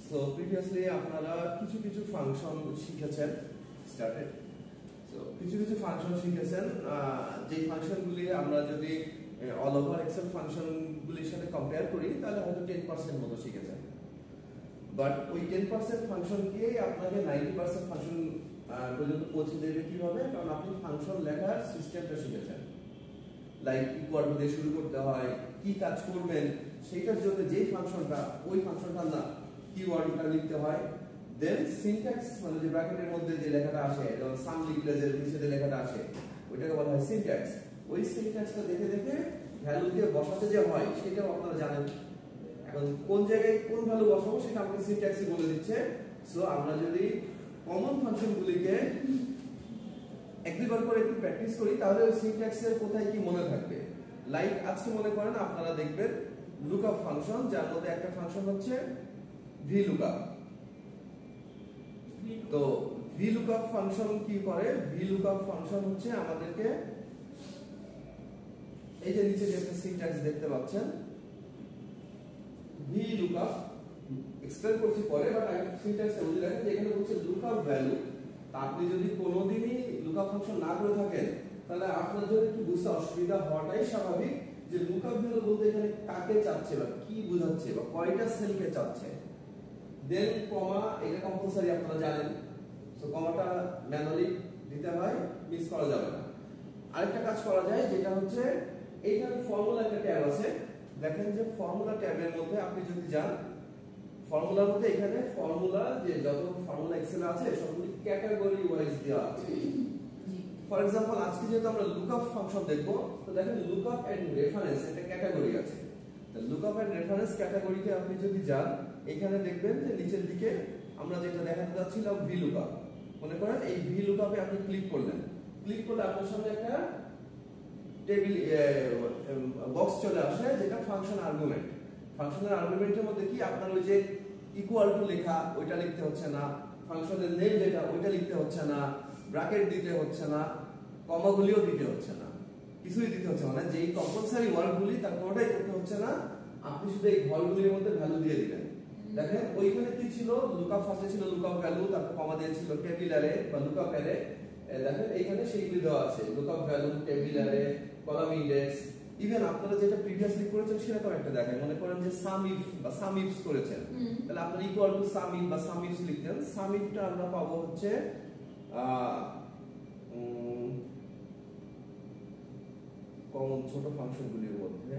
So previously আপনারা কিছু কিছু ফাংশন শিখেছেন স্টার্টেড। সো কিছু কিছু ফাংশন শিখেছেন, যেই ফাংশনগুলি আমরা যদি অল ওভার এক্সেল ফাংশনগুলির সাথে কম্পেয়ার করি তাহলে হয়তো 10% মতো শিখেছেন। বাট ওই 10% ফাংশনকে আপনাকে 90% ফাংশন পর্যন্ত পৌঁছে দেবে কিভাবে? কারণ আপনি ফাংশন লেখার সিস্টেমটা শিখেছেন। লাইক ইকুয়াল টু দিয়ে শুরু করতে হয়, কি কাজ করবেন সেইটার জন্য যেই ফাংশনটা, ওই ফাংশনটা না কিওয়ার্ডটা লিখতে হয়। দেন সিনট্যাক্স মানে যে ব্র্যাকেটের মধ্যে যে লেখাটা আসে, যেমন সাম লিখলে যে নিচে যে লেখাটা আসে ওইটাকে বলা হয় সিনট্যাক্স। ওই সিনট্যাক্সটা দেখে দেখে ভ্যালু দিয়ে বসাতে যে হয় সেটাও আপনারা জানেন। এখন কোন জায়গায় কোন ভ্যালু বসাবো সেটা আমাকে সিনট্যাক্সই বলে দিচ্ছে। সো আমরা যদি কমন ফাংশনগুলিকে এক দুইবার করে একটু প্র্যাকটিস করি তাহলে ওই সিনট্যাক্সের কোথায় কি মনে থাকবে। লাইক আজকে মনে করেন আপনারা দেখবেন লুকআপ ফাংশন, যার মধ্যে একটা ফাংশন হচ্ছে VLOOKUP। তো VLOOKUP ফাংশন কি করে? VLOOKUP ফাংশন হচ্ছে আমাদেরকে এই যে নিচে যে একটা সিনট্যাক্স দেখতে পাচ্ছেন, VLOOKUP এক্সপ্লেন করছি পরে, বাট আমি সিনট্যাক্সটা বুঝে রাখেন যে এখানে বলছে লুকআপ ভ্যালু। আপনি যদি কোনোদিনই লুকআপ ফাংশন না করে থাকেন তাহলে আপনার জন্য একটু বুঝতে অসুবিধা হওয়াটাই স্বাভাবিক, যে লুকআপ ভ্যালু বলতে এখানে কাকে চাচ্ছে বা কি বোঝাচ্ছে বা কয়টা সেলকে চাচ্ছে। দেন কমা, এটা কম্পালসারি আপনারা জানেন। সো কমাটা ম্যানুয়ালি দিতে হয়, মিস করা যাবে না। আরেকটা কাজ করা যায় যেটা হচ্ছে এইখানে ফর্মুলা একটা ট্যাব আছে। দেখেন যে ফর্মুলা ট্যাবের মধ্যে আপনি যদি যান, ফর্মুলার মধ্যে এখানে ফর্মুলা যে যত ফর্মুলা এক্সেল আছে সবগুলি ক্যাটাগরি ওয়াইজ দেওয়া আছে। ফর এক্সাম্পল আজকে যেহেতু আমরা লুকআপ ফাংশন দেখব, তো দেখেন লুকআপ এন্ড রেফারেন্স একটা ক্যাটাগরি আছে। তো লুকআপ এন্ড রেফারেন্স ক্যাটাগরিতে আপনি যদি যান, এখানে দেখবেন যে নিচের দিকে আমরা যেটা দেখাতে যাচ্ছিলাম VLOOKUP। মনে করেন এই VLOOKUP এ আপনি ক্লিক করলেন, ক্লিক করলে আপনার সামনে একটা টেবিল বক্স চলে আসে যেটা ফাংশন আর্গুমেন্ট। ফাংশনের আর্গুমেন্টের মধ্যে কি আপনার ওই যে ইকুয়াল টু লেখা ওইটা লিখতে হচ্ছে না, ফাংশনের নেম যেটা ওইটা লিখতে হচ্ছে না, ব্র্যাকেট দিতে হচ্ছে না, কমাগুলিও দিতে হচ্ছে না, কিছুই দিতে হচ্ছে না। যে কম্পালসারি ওয়ার্ডগুলি তার কোনোটাই করতে হচ্ছে না, আপনি শুধু এই ঘরগুলির মধ্যে ভ্যালু দিয়ে দিবেন। দেখেন ওইখানে কি ছিল? লুকআপ ফার্স্টে ছিল লুকআপ ভ্যালু, তারপর কমা দিয়েছিল টেবিল অ্যারে বা লুকআপ অ্যারে। দেখেন এইখানে সেইগুলি দেওয়া আছে, lookup value, table array, column index. Even আপনারা যেটা প্রিভিয়াসলি করেছেন সেরকম একটা দেখেন, মনে করেন যে সাম ইফ বা সাম ইফস করেছেন, তাহলে আপনারা ইকুয়াল টু সাম ইফ বা সাম ইফস লিখতেন। সাম ইফটা আমরা পাবো হচ্ছে কমন ছোট ফাংশনগুলির মধ্যে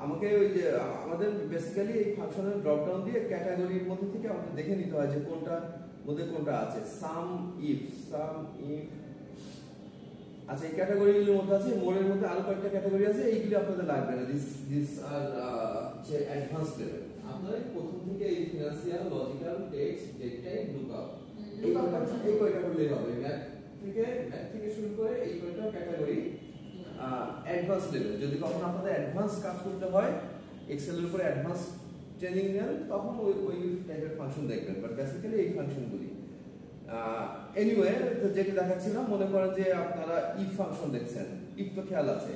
আমাকে ওই যে আমাদের বেসিক্যালি এই ফাংশনের ড্রপ ডাউন দিয়ে ক্যাটাগরির মধ্যে থেকে আমাদের দেখে নিতে হয় যে কোনটার মধ্যে কোনটা আছে। সাম ইফ আচ্ছা, এই ক্যাটাগরিগুলোর মধ্যে আছে, মোরের মধ্যে আরো কয়েকটা ক্যাটাগরি আছে, এইগুলি আপনাদের লাগবে না। দিস আর যে অ্যাডভান্স লেভেল। আপনারা প্রথম থেকে এই financial, logical, text, date type, lookup এই কয়টা করলেই হবে। ম্যাথ থেকে শুরু করে এই কয়টা ক্যাটাগরি অ্যাডভান্স লেভেল। যদি কখনো আপনাদের অ্যাডভান্স কাজ করতে হয়, এক্সেলের উপরে অ্যাডভান্স ট্রেনিং নেন, তখন ওই টাইপের ফাংশন দেখবেন। বাট বেসিক্যালি এই ফাংশনগুলি এনিওয়ে যেটা দেখাচ্ছিলাম, মনে করেন যে আপনারা ইফ ফাংশন দেখছেন, ইফ তো খেয়াল আছে।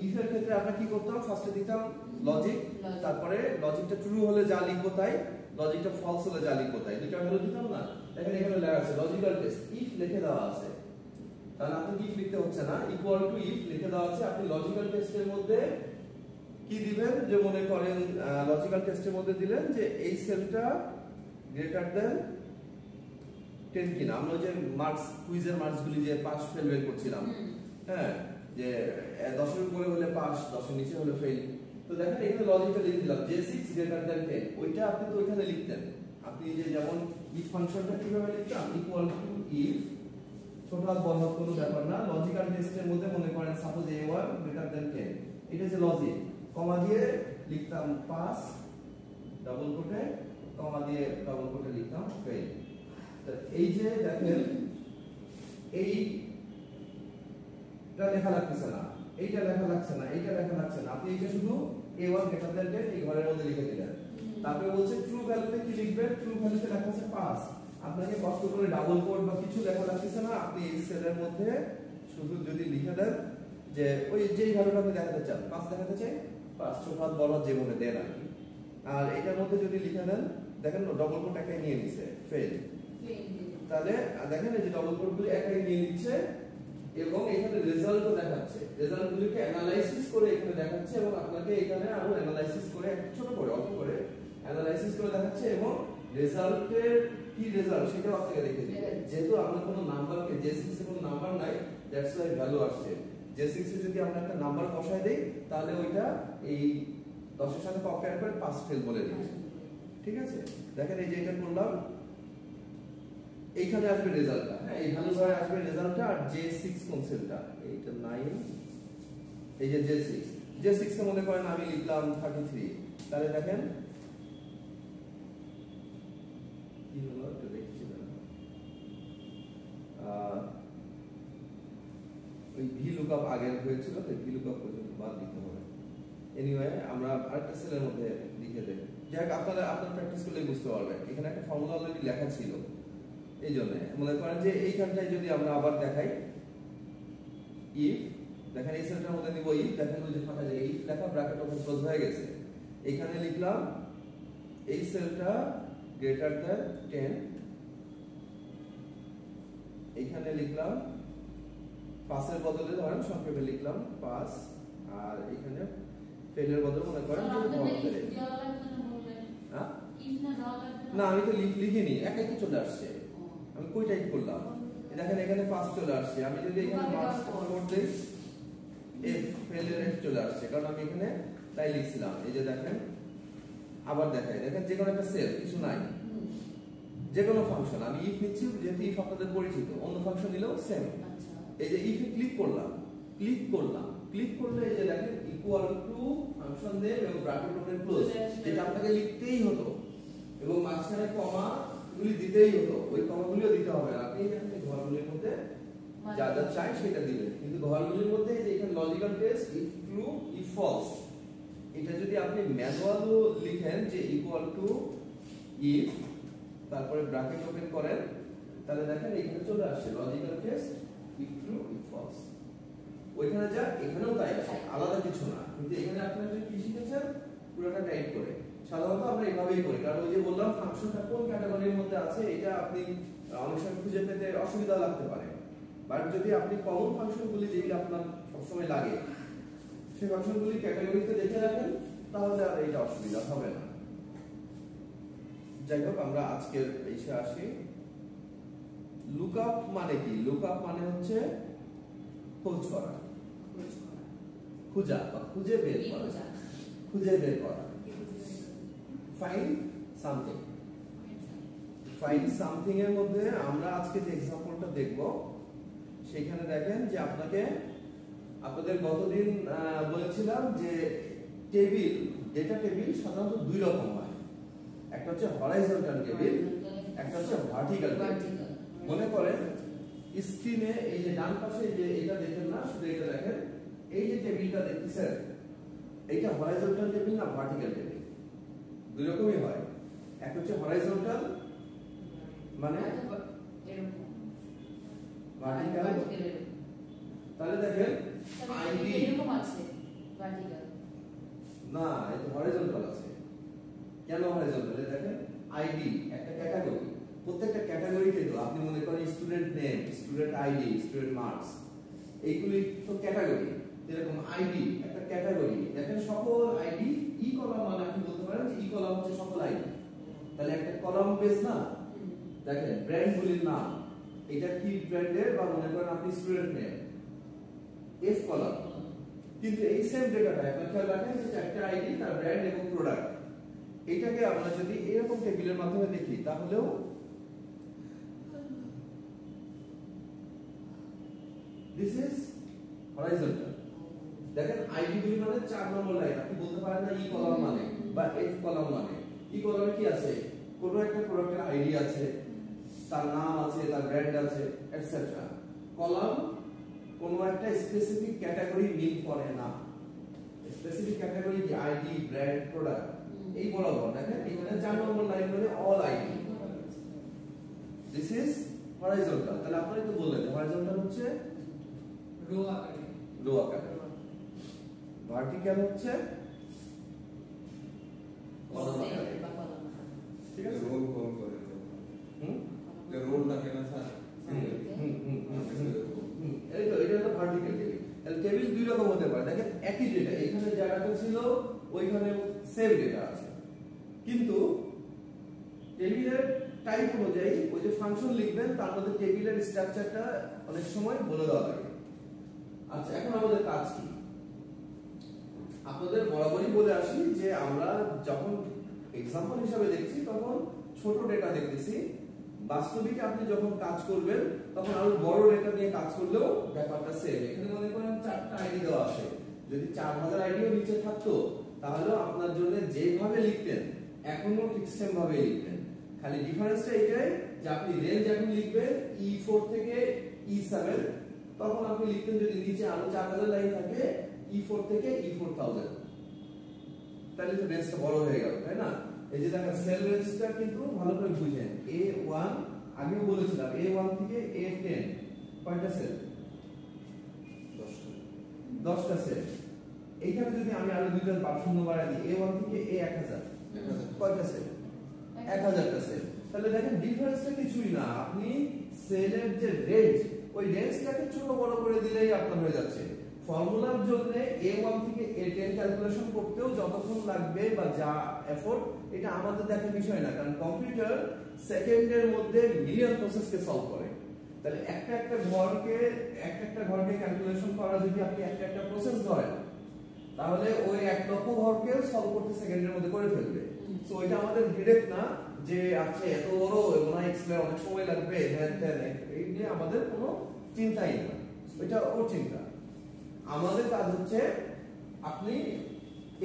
ইফের ক্ষেত্রে আমরা কি করতাম? ফার্স্টে দিতাম লজিক, তারপরে লজিকটা ট্রু হলে যা লিখবো তাই, লজিকটা ফলস হলে যা লিখবো তাই, দুইটা ভ্যালু দিতাম না। দেখেন এখানে লেখা আছে লজিক্যাল টেস্ট, ইফ লিখে দেওয়া আছে, তাহলে আপনি ইফ লিখতে হচ্ছে না, ইকুয়াল টু ইফ লিখে দেওয়া আছে। আপনি লজিক্যাল টেস্টের মধ্যে কি দিবেন? যে মনে করেন লজিক্যাল টেস্টের মধ্যে দিলেন যে এই সেলটা গ্রেটার দেন 10 কিনা। আমরা যে মার্কস, কুইজের মার্কসগুলি যে পাস ফেল বের করছিলাম, হ্যাঁ, যে 10 এর উপরে হলে পাস, 10 এর নিচে হলে ফেল। তো দেখেন এখানে লজিকটা লিখে দিলাম যে 6 গ্রেটার দেন 10, ওইটা আপনি তো ওইখানে লিখতেন। আপনি যে যেমন ইফ ফাংশনটা কিভাবে লিখতাম, ইকুয়াল টু ইফ, ছোট হাত বড় হাত কোনো ব্যাপার না। লজিক্যাল টেস্টের মধ্যে মনে করেন সাপোজ a1 গ্রেটার দেন 10, এটা যে লজিক, কমা দিয়ে লিখতাম পাস, ডাবল কোটে, কমা দিয়ে ডাবল কোটে লিখতাম ফেল। তো এই যে দেখেন এইটা লেখা লাগতেছে না, এইটা লেখা লাগছে না, এইটা লেখা লাগছে না, আপনি এইটা শুধু a1 গ্রেটার দেন 10 এই ঘরের মধ্যে লিখে দিলেন। তারপরে বলছে ট্রু ভ্যালুতে কি লিখবেন? ট্রু ভ্যালুতে লেখা আছে পাস। আপনাকে কষ্ট করে ডাবল কোট বা কিছু লেখা লাগতেছে না, আপনি এই সেলের মধ্যে শুধু যদি লিখে দেন যে ওই যেই ভ্যালুটা আপনি দেখাতে চান, 5 দেখাতে চাই 5, ছোট হাত বড় হাত যেভাবে দেন আর কি। আর এটার মধ্যে যদি লিখে দেন, দেখেন ডবল কোট একাই নিয়ে নিছে ফেল, তাহলে দেখেন এই যে ডবল কোটগুলি একাই নিয়ে নিচ্ছে এবং এখানে রেজাল্টও দেখাচ্ছে, রেজাল্টগুলিকে অ্যানালাইসিস করে এখানে দেখাচ্ছে এবং আপনাকে এখানে আরো অ্যানালাইসিস করে ছোট করে অল্প করে অ্যানালাইসিস করে দেখাচ্ছে এবং রেজাল্টের কি রেজাল্ট সেটাও আপনাকে দেখে দিবে। যেহেতু আমরা কোনো নাম্বারকে J6 এ কোনো নাম্বার নাই, দ্যাটস ওয়াই ভ্যালু আসছে। J6 এ যদি আমরা একটা নাম্বার বসায় দেই তাহলে ওইটা এই 10 এর সাথে কম্পেয়ার করে পাস ফেল বলে দিবে। ঠিক আছে, দেখেন এই যে এটা করলাম, এইখানে আসবে রেজাল্টটা, হ্যাঁ এই ভ্যালু ধরে আসবে রেজাল্টটা। আর J6 কোন সেলটা, এইটা 9, এই যে J6 এ মনে করেন আমি লিখলাম 33, তাহলে দেখেন কি হলো একটু দেখছি না, ওই ভি লুকআপ আগের হয়েছিল তো ভি লুকআপ পর্যন্ত বাদ দিতে হবে। এনিওয়ে আমরা আরেকটা সেলের মধ্যে লিখে দেব, যাক আপনারা আপনার প্র্যাকটিস করলে বুঝতে পারবেন। এখানে একটা ফর্মুলা অলরেডি লেখা ছিল, এই জন্য মনে করেন যে এইখানটায় যদি আমরা আবার দেখাই ইফ, দেখেন এই সেলটার মধ্যে নিব ইফ, দেখেন ওই যে ফাঁকা জায়গা ইফ লেখা ব্র্যাকেট ওপেন ক্লোজ হয়ে গেছে। এখানে লিখলাম এই সেলটা গ্রেটার দ্যান 10, এখানে লিখলাম 5 এর বদলে ধরেন সংক্ষেপে লিখলাম 5, আর এখানে ফেলের বদলে মনে করেন না আমি তো লিখিনি, একাই তো চলে আসছে, আমি কই টাইপ করলাম, দেখেন এখানে 5 চলে আসছে। আমি যদি এখানে মার্কস কনভার্ট দেই এফ ফেলের এফ চলে আসছে, কারণ আমি এখানে তাই লিখছিলাম। এই যে দেখেন আবার দেখাই, দেখেন যে কোনো একটা সেল কিছু নাই, যে কোনো ফাংশন আমি ইফ নিচ্ছি, যেহেতু ইফ আপনাদের পরিচিত, অন্য ফাংশন নিলেও সেম। এই যে ইফে ক্লিক করলে এই যে দেখেন ইকুয়াল টু ফাংশন নেম এবং ব্র্যাকেট ওপেন ক্লোজ, যেটা আপনাকে লিখতেই হতো এবং মাঝখানে কমা গুলি দিতেই হতো, ওই কমাগুলিও দিতে হবে না, আপনি এখানে ঘরগুলির মধ্যে যা যা চাই সেটা দিবেন। কিন্তু ঘরগুলির মধ্যে যে এখানে logical test if true if false, এটা যদি আপনি ম্যানুয়ালও লিখেন যে ইকুয়াল টু ইফ তারপরে ব্র্যাকেট ওপেন করেন, তাহলে দেখেন এখানে চলে আসছে logical test if true if false. ওইখানে যা এখানেও তাই আছে, আলাদা কিছু না। কিন্তু এখানে আপনারা কি শিখেছেন পুরোটা টাইপ করে, সাধারণত আমরা এভাবেই করি, কারণ ওই যে বললাম ফাংশনটা কোন ক্যাটাগরির মধ্যে আছে এটা আপনি অনেক সময় খুঁজে পেতে অসুবিধা লাগতে পারে। বাট যদি আপনি কমন ফাংশনগুলি যেগুলো আপনার সবসময় লাগে সেই ফাংশনগুলি ক্যাটাগরিতে দেখে রাখেন, তাহলে আর এটা অসুবিধা হবে না। যাই হোক, আমরা আজকের এসে আসি। লুকআপ মানে কি? লুকআপ মানে হচ্ছে খোঁজ করা, খোঁজা বা খুঁজে বের করা। ফাইন্ড সামথিং এর মধ্যে আমরা আজকে যে এক্সাম্পলটা দেখব সেখানে দেখেন যে আপনাদের গতদিন বলেছিলাম যে টেবিল, ডেটা টেবিল সাধারণত দুই রকম হয়, একটা হচ্ছে হরাইজন্টাল টেবিল, একটা হচ্ছে ভার্টিক্যাল টেবিল। মনে করেন স্ক্রিনে এই যে ডান পাশে যে এটা দেখেন না, শুধু এটা দেখেন, এই যে টেবিলটা দেখতেছেন এইটা হরাইজন্টাল টেবিল না ভার্টিক্যাল টেবিল? দুই রকমই হয়। একটা হচ্ছে হরাইজন্টাল মানে ভার্টিক্যাল, তাহলে দেখেন আইডি এরকম আছে ভার্টিক্যাল না, এটা হরাইজন্টাল আছে। কেন হরাইজন্টাল? দেখেন আইডি একটা ক্যাটাগরি, প্রত্যেকটা ক্যাটাগরিতে তো আপনি মনে করেন student name, student ID, student marks, এইগুলি তো ক্যাটাগরি। এরকম আইডি একটা ক্যাটাগরি, দেখেন সকল আইডি ই কলাম মানে আপনি বলতে পারেন যে ই কলাম হচ্ছে সকল আইডি, তাহলে একটা কলাম বেস না। দেখেন ব্র্যান্ডগুলির নাম, এটা কি ব্র্যান্ডের, বা মনে করেন আপনি স্টুডেন্ট নেম এফ কলাম, কিন্তু এই সেম ডেটাটা আপনি খেয়াল রাখেন যে একটা আইডি তার ব্র্যান্ড এবং প্রোডাক্ট, এটাকে আমরা যদি এরকম টেবিলের মাধ্যমে দেখি তাহলেও দিস ইজ হরাইজন্টাল। দেখেন আইডি গুলি মানে 4 নম্বর লাইন, আপনি বলতে পারেন না ই কলাম মানে বা এফ কলাম মানে। ই কলামে কি আছে? কোন একটা প্রোডাক্টের আইডি আছে, তার নাম আছে, তার ব্র্যান্ড আছে এটসেট্রা। কলাম কোন একটা স্পেসিফিক ক্যাটাগরি মিন করে না, স্পেসিফিক ক্যাটাগরি কি আইডি, ব্র্যান্ড, প্রোডাক্ট, এই বরাবর দেখেন এখানে 4 নম্বর লাইন মানে all ID. This is horizontal. তাহলে আপনি তো বললেন হরাইজন্টাল হচ্ছে রো আকারে, রো আকারে, ভার্টিক্যাল হচ্ছে কলাম আকারে। ঠিক আছে, রোল কল করে যে রোল থাকে না স্যার, এই তো এটা হলো ভার্টিক্যাল টেবিল। তাহলে টেবিল দুই রকম হতে পারে। দেখেন একই ডেটা, এখানে জায়গাটা ছিল ওইখানে সেম ডেটা আছে, কিন্তু টেবিলের টাইপ অনুযায়ী ওই যে ফাংশন লিখবেন তার মধ্যে টেবিলের স্ট্রাকচারটা অনেক সময় বলে দেওয়া লাগে। আচ্ছা, এখন আমাদের কাজ কি? আপনাদের বরাবরই বলে আসি যে আমরা যখন এক্সাম্পল হিসাবে দেখছি তখন ছোট ডেটা দেখতেছি, বাস্তবিকে আপনি যখন কাজ করবেন তখন আরো বড় ডেটা নিয়ে কাজ করলেও ব্যাপারটা সেম। এখানে মনে করেন 4টা আইডি দেওয়া আছে, যদি 4000 আইডিও নিচে থাকতো তাহলে আপনার জন্য যেভাবে লিখতেন এখনো ঠিক সেম ভাবে লিখতেন, খালি ডিফারেন্সটা এটাই যে আপনি রেঞ্জ এখন লিখবেন E4 থেকে E7, তখন আপনি লিখতেন যদি নিচে আরো 4000 লাইন থাকে E4 থেকে E4000, তাহলে তো রেঞ্জটা বড় হয়ে গেল, তাই না? এই যে দেখেন সেল রেঞ্জটা কিন্তু ভালো করে বুঝেন। A1 আগেও বলেছিলাম A1 থেকে A10 কয়টা সেল? 10টা সেল। এইখানে যদি আমি আরো দুইটা শূন্য বাড়াই দিই A1 থেকে A1000 কয়টা সেল? 1000টা সেল। তাহলে দেখেন ডিফারেন্সটা কিছুই না, আপনি সেলের যে রেঞ্জ ওই রেঞ্জটাকে ছোট বড় করে দিলেই আপনার হয়ে যাচ্ছে। ফর্মুলার জন্য A1 থেকে A10 ক্যালকুলেশন করতেও যতক্ষণ লাগবে বা যা এফোর্ট, এটা আমাদের দেখার বিষয় না, কারণ কম্পিউটার সেকেন্ডের মধ্যে মিলিয়ন প্রসেসকে সলভ করে। তাহলে একটা ঘরকে ক্যালকুলেশন করা যদি আপনি একটা প্রসেস ধরেন তাহলে ওই 1 লক্ষ ঘরকে সলভ করতে সেকেন্ডের মধ্যে করে ফেলবে। সো এটা আমাদের হেডেক না যে আচ্ছা এত বড় এবং এক্সপ্লেন অনেক সময় লাগবে, এই নিয়ে আমাদের কোনো চিন্তাই না, এটা ওর চিন্তা। আমাদের কাজ হচ্ছে আপনি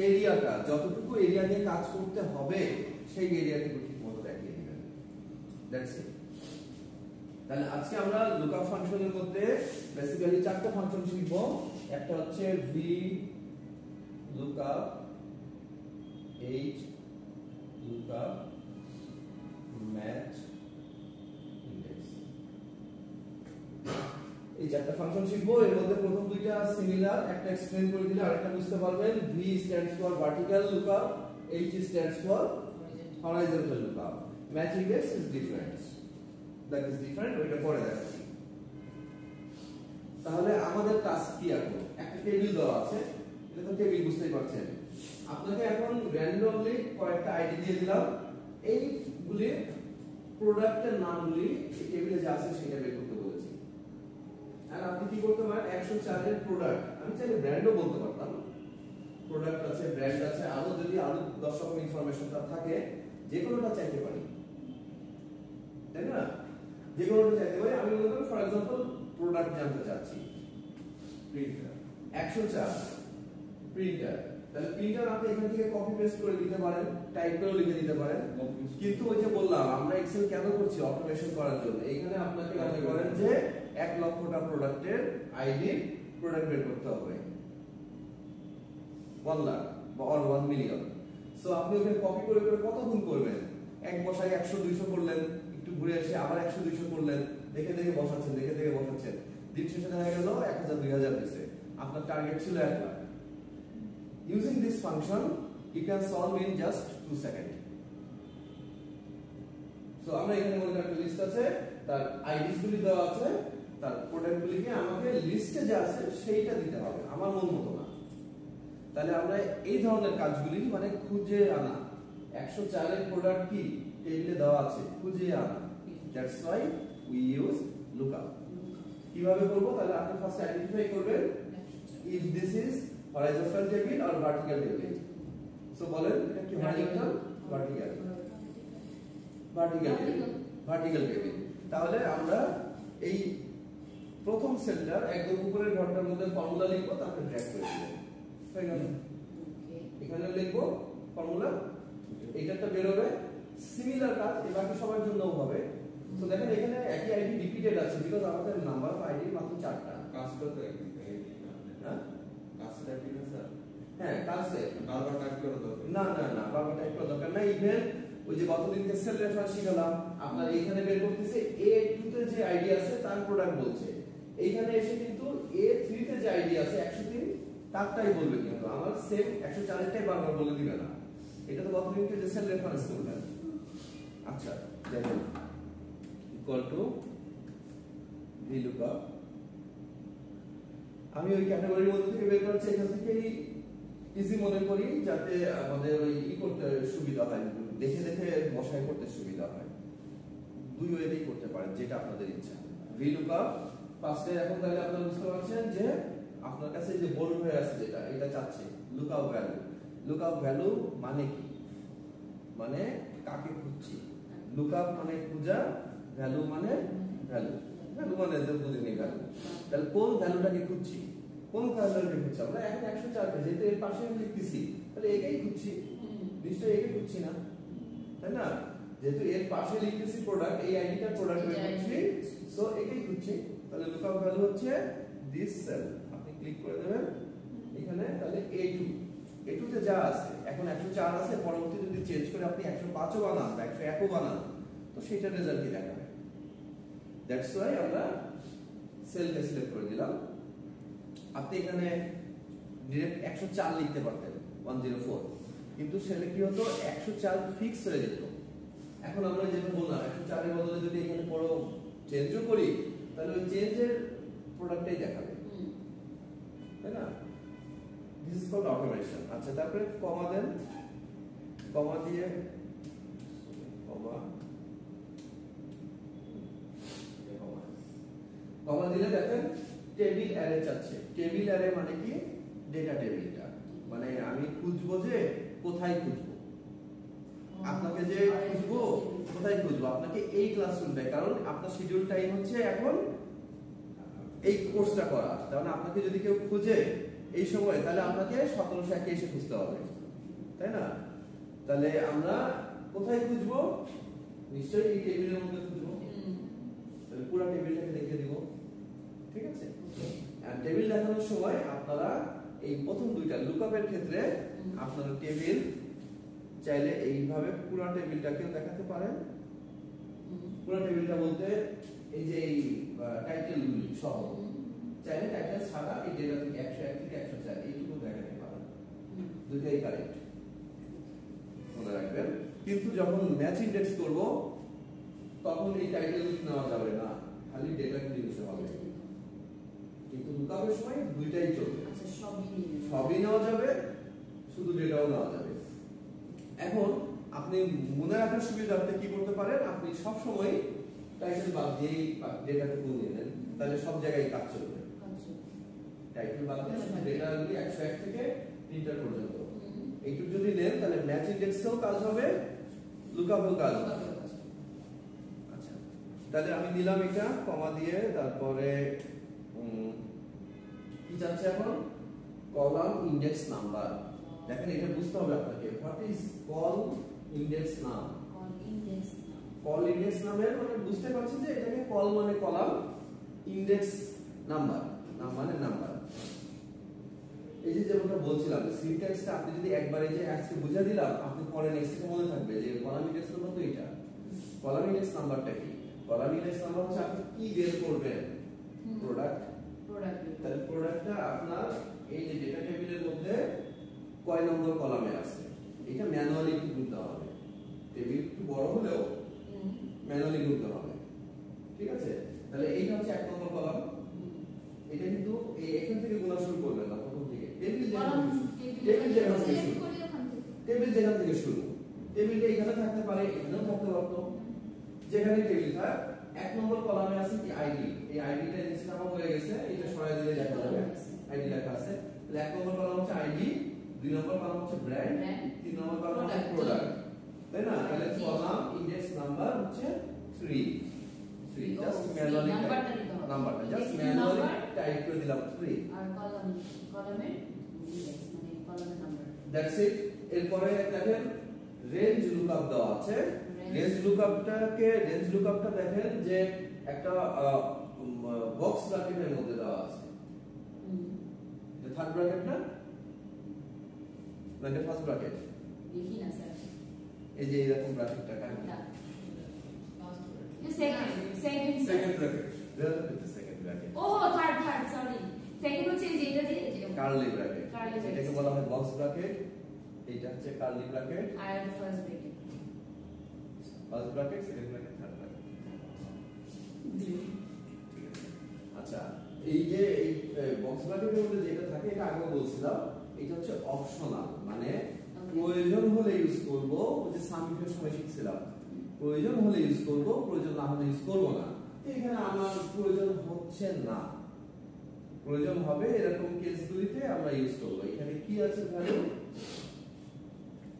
এরিয়াটা যতটুকু এরিয়া নিয়ে কাজ করতে হবে সেই এরিয়াটুকু ঠিকমতো দেখিয়ে দিবেন, দ্যাটস ইট। তাহলে আজকে আমরা লুকআপ ফাংশনের মধ্যে বেসিক্যালি 4টা ফাংশন শিখব। একটা হচ্ছে V lookup, H lookup, match, index. এই 4টা ফাংশন শিখবো। এর মধ্যে প্রথম দুইটা সিমিলার, একটা এক্সপ্লেইন করে দিলে আরেকটা বুঝতে পারবেন। V stands for vertical lookup, H stands for horizontal lookup. Match index is different. That is different, ওইটা পরে দেখাচ্ছি। তাহলে আমাদের টাস্ক কি এখন? একটা টেবিল দেওয়া আছে, এটা তো টেবিল বুঝতেই পারছেন। আপনাকে এখন র্যান্ডমলি কয়েকটা আইডি দিয়ে দিলাম, এইগুলি প্রোডাক্টের নামগুলি এই টেবিলে যা আছে সেটা বের করতে বলেছি। আর আপনি কি করতে পারেন 104 এর প্রোডাক্ট, আমি চাইলে ব্র্যান্ডও বলতে পারতাম, প্রোডাক্ট আছে, ব্র্যান্ড আছে, আরো যদি আরো 10 রকম ইনফরমেশন থাকে যে কোনোটা চাইতে পারি, তাই না? যে কোনোটা চাইতে পারি। আমি মনে করি ফর एग्जांपल প্রোডাক্ট জানতে চাচ্ছি, প্রিন্টার 104 প্রিন্টার, তাহলে প্রিন্টার আপনি এখান থেকে কপি পেস্ট করে দিতে পারেন, টাইপ করে লিখে দিতে পারেন। কিন্তু ওই যে বললাম আমরা এক্সেল কেন করছি? অটোমেশন করার জন্য। এখানে আপনাকে মনে করেন যে 1 লক্ষটা প্রোডাক্টের আইডি প্রোডাক্ট বের করতে হবে, 1 লাখ বা 1 মিলিয়ন। সো আপনি ওখানে কপি করে করে কত গুণ করবেন? এক বসায় 100 200 করলেন, একটু ঘুরে এসে আবার 100 200 করলেন, দেখে দেখে বসাচ্ছেন, দিন শেষে দেখা গেল 1000 2000 দিছে, আপনার টার্গেট ছিল 1 lakh. Using this function you can solve in just 2 seconds. So আমরা এখানে মনে একটা লিস্ট আছে, তার আইডিস গুলি দেওয়া আছে, তার প্রোডাক্ট গুলিকে আমাকে লিস্টে যা আছে সেইটা দিতে হবে, আমার মন মতো না। তাহলে আমরা এই ধরনের কাজগুলি মানে খুঁজে আনা, 104 এর প্রোডাক্ট কি টেবিলে দেওয়া আছে, খুঁজে আনা, that's why we use lookup. কিভাবে করব? তাহলে আপনি ফার্স্ট আইডেন্টিফাই করবেন if this is horizontal table or vertical table. So বলেন এটা কি horizontal vertical? vertical table। তাহলে আমরা এই প্রথম সেলটার একদম উপরের ঘরটার মধ্যে ফর্মুলা লিখব, তারপর ড্র্যাগ করে দেব, হয়ে গেল। এখানে লিখব ফর্মুলা, এইটাটা বের হবে। সিমিলার কাজ এই বাকি সবার জন্যও হবে। তো দেখেন এখানে একই আইডি রিপিটেড আছে বিকজ আমাদের নাম্বার অফ আইডি মাত্র 4টা। কাজটা তো একই, হ্যাঁ কাজটা কি না স্যার? হ্যাঁ কাজে বারবার টাইপ করা দরকার না, বারবার টাইপ করা দরকার নাই। ইভেন ওই যে গতদিনকে সেল রেফারেন্স শিখালাম, আপনার এখানে বের করতেছে A2 তে যে আইডি আছে তার প্রোডাক্ট বলছে, এইখানে এসে কিন্তু A3 তে যে আইডি আছে 103 তারটাই বলবে, কিন্তু আমার সেম 104 টাই বারবার বলে দিবে না। এটা তো গত লিংকে যে সেল রেফারেন্স করবেন। আচ্ছা, যাই হোক, ইকুয়াল টু VLOOKUP, আমি ওই ক্যাটাগরির মধ্যে থেকে বের করছি, এখান থেকেই ইজি মনে করি যাতে আমাদের ওই করতে সুবিধা হয়, দেখে দেখে বসাই করতে সুবিধা হয়। দুই ওয়েতেই করতে পারেন, যেটা আপনাদের ইচ্ছা। VLOOKUP ফার্স্টে, এখন তাহলে আপনারা বুঝতে পারছেন যে আপনার কাছে যে বোল্ড হয়ে আছে যেটা, এটা চাচ্ছে লুকআপ ভ্যালু। লুকআপ ভ্যালু মানে কি? মানে কাকে খুঁজছি। লুকআপ মানে খোঁজা, ভ্যালু মানে ভ্যালু, ভ্যালু মানে বুঝিনি ভ্যালু। তাহলে কোন ভ্যালুটাকে খুঁজছি, কোন ভ্যালুটাকে খুঁজছি আমরা? এখন 104 কে যেহেতু এর পাশে আমি লিখতেছি, তাহলে এটাই খুঁজছি, নিশ্চয়ই এটাই খুঁজছি না, তাই না? যেহেতু এর পাশে লিখতেছি প্রোডাক্ট, এই আইডিটা প্রোডাক্ট বের করছি, সো এটাই খুঁজছি। তাহলে লুকআপ ভ্যালু হচ্ছে দিস সেল। আপনি ক্লিক করে দেবেন এখানে, তাহলে A2, A2 তে যা আছে, এখন 104 আছে, পরবর্তীতে যদি চেঞ্জ করে আপনি 105 ও বানান বা 101 ও বানান, তো সেটা রেজাল্ট কি দেখাবে? দ্যাটস ওয়াই আমরা সেলকে সিলেক্ট করে দিলাম। আপনি এখানে ডাইরেক্ট 104 লিখতে পারতেন, 104, কিন্তু সেলে কি হতো, 104 ফিক্স হয়ে যেত। এখন আমরা যেটা বললাম, 104 এর বদলে যদি এখানে বড় চেঞ্জও করি, তাহলে ওই চেঞ্জের প্রোডাক্টটাই দেখাবে, তাই না? This is called automation. আচ্ছা, তারপরে কমা দেন, কমা দিয়ে কমা দিলে দেখেন টেবিল অ্যারে চাচ্ছে। টেবিল অ্যারে মানে কি? ডেটা টেবিলটা, মানে আমি খুঁজবো যে কোথায় খুঁজবো, আপনাকে যে খুঁজবো কোথায় খুঁজবো, আপনাকে এই ক্লাসরুমটায়, কারণ আপনার শিডিউল টাইম হচ্ছে এখন এই কোর্সটা করা, কারণ আপনাকে যদি কেউ খুঁজে এই সময়, তাহলে আপনাকে 1701 এসে খুঁজতে হবে, তাই না? তাহলে আমরা কোথায় খুঁজবো? নিশ্চয়ই এই টেবিলের মধ্যে খুঁজবো। তাহলে পুরো টেবিলটাকে দেখিয়ে দিব, ঠিক আছে? আর টেবিল দেখানোর সময় আপনারা এই প্রথম দুইটা লুকআপের ক্ষেত্রে আপনারা টেবিল চাইলে এইভাবে পুরো টেবিলটাকে দেখাতে পারেন। পুরো টেবিলটা বলতে এই যে এই টাইটেলগুলি সহ, চাইলে টাইটেল ছাড়া এই ডেটা থেকে 101 থেকে 104 এইটুকু দেখাতে পারেন, দুটোই কারেক্ট, মনে রাখবেন। কিন্তু যখন ম্যাচ ইনডেক্স করব, তখন এই টাইটেল নেওয়া যাবে না, খালি ডেটা নিতে হবে। কিন্তু লুকআপের সময় দুইটাই চলবে, আচ্ছা সবই নেওয়া যাবে, শুধু ডেটাও নেওয়া যাবে। এখন আপনি মনে রাখার সুবিধার্থে কি করতে পারেন, আপনি সব সময় টাইটেল বাদ দিয়ে ডেটাটুকু নিয়ে নেন, তাহলে সব জায়গায় কাজ চলবে। টাইটেল বাদ দিয়ে ডেটাগুলি 101 থেকে 3টা পর্যন্ত এইটুকু যদি নেন, তাহলে ম্যাচ ইনডেক্সেও কাজ হবে, লুকআপেও কাজ হবে। আচ্ছা, তাহলে আমি নিলাম এটা কমা দিয়ে, তারপরে কি যাচ্ছে এখন, কলাম ইনডেক্স নাম্বার। দেখেন এটা বুঝতে হবে আপনাকে, হোয়াট ইজ কল ইনডেক্স নাম। কল ইনডেক্স নামের মানে বুঝতে পারছেন যে এটাকে কল মানে কলাম, ইনডেক্স নাম্বার, নাম মানে নাম্বার। এই যে যেমনটা বলছিলাম, সিনট্যাক্সটা আপনি যদি একবারে যে আজকে বুঝা দিলাম, আপনি পরে নেক্সট থেকে মনে থাকবে যে কলাম ইনডেক্স নাম্বার তো এটা। কলাম ইনডেক্স নাম্বারটা কি? কলাম ইনডেক্স নাম্বার হচ্ছে আপনি কি বের করবেন, প্রোডাক্ট। তাহলে প্রোডাক্টটা আপনার এই যে ডেটা টেবিলের মধ্যে কয় নম্বর কলামে আছে, এটা ম্যানুয়ালি একটু গুনতে হবে। টেবিল একটু বড় হলেও ম্যানুয়ালি গুনতে হবে, ঠিক আছে? তাহলে এইটা হচ্ছে 1 নম্বর কলাম। এটা কিন্তু এখান থেকে গোনা শুরু করবেন না, প্রথম থেকে টেবিল যেখান থেকে শুরু, টেবিলটা এখানে থাকতে পারে, এখানেও থাকতে পারতো, যেখানে টেবিল থাক 1 নম্বর কলামে আছে কি আইডি। এই আইডিটা নিচে নামা হয়ে গেছে, এটা সরাই দিলে দেখা যাবে আইডি লেখা আছে। তাহলে 1 নম্বর কলাম হচ্ছে আইডি, 2 নম্বর কলাম হচ্ছে ব্র্যান্ড, 3 নম্বর কলাম হচ্ছে প্রোডাক্ট, তাই না? তাহলে কলাম ইনডেক্স নাম্বার হচ্ছে 3 জাস্ট ম্যানুয়ালি নাম্বারটা জাস্ট ম্যানুয়ালি টাইপ করে দিলাম 3 আর কলামের ইনডেক্স মানে কলামের নাম্বার, দ্যাটস ইট। এরপরে দেখেন রেঞ্জ লুকআপ দেওয়া আছে। রেঞ্জ লুকআপটা দেখেন যে একটা বক্স ব্র্যাকেটের মধ্যে দেওয়া আছে, এটা থার্ড ব্র্যাকেট না, এটা ফার্স্ট ব্র্যাকেট, দেখি না স্যার, এই যে এরকম ব্র্যাকেটটা কাজ না সেকেন্ড ব্র্যাকেট সেকেন্ড ব্র্যাকেট ও কার্লি ব্র্যাকেট, Curly bracket. এটাকে বলা হয় বক্স ব্র্যাকেট, এটা হচ্ছে কার্লি ব্র্যাকেট, আর first bracket. First bracket, second bracket, third bracket. আচ্ছা, এই যে এই বক্স ব্র্যাকেটের মধ্যে যেটা থাকে এটা আগে বলছিলাম, এটা হচ্ছে অপশনাল, মানে প্রয়োজন হলে ইউজ করব, ওই যে সামইফের সময় শিখছিলাম, প্রয়োজন হলে ইউজ করব, প্রয়োজন না হলে ইউজ করব না। এখানে আমার প্রয়োজন হচ্ছে না, প্রয়োজন হবে এরকম কেসগুলিতে আমরা ইউজ করব। এখানে কি আছে ভ্যালু,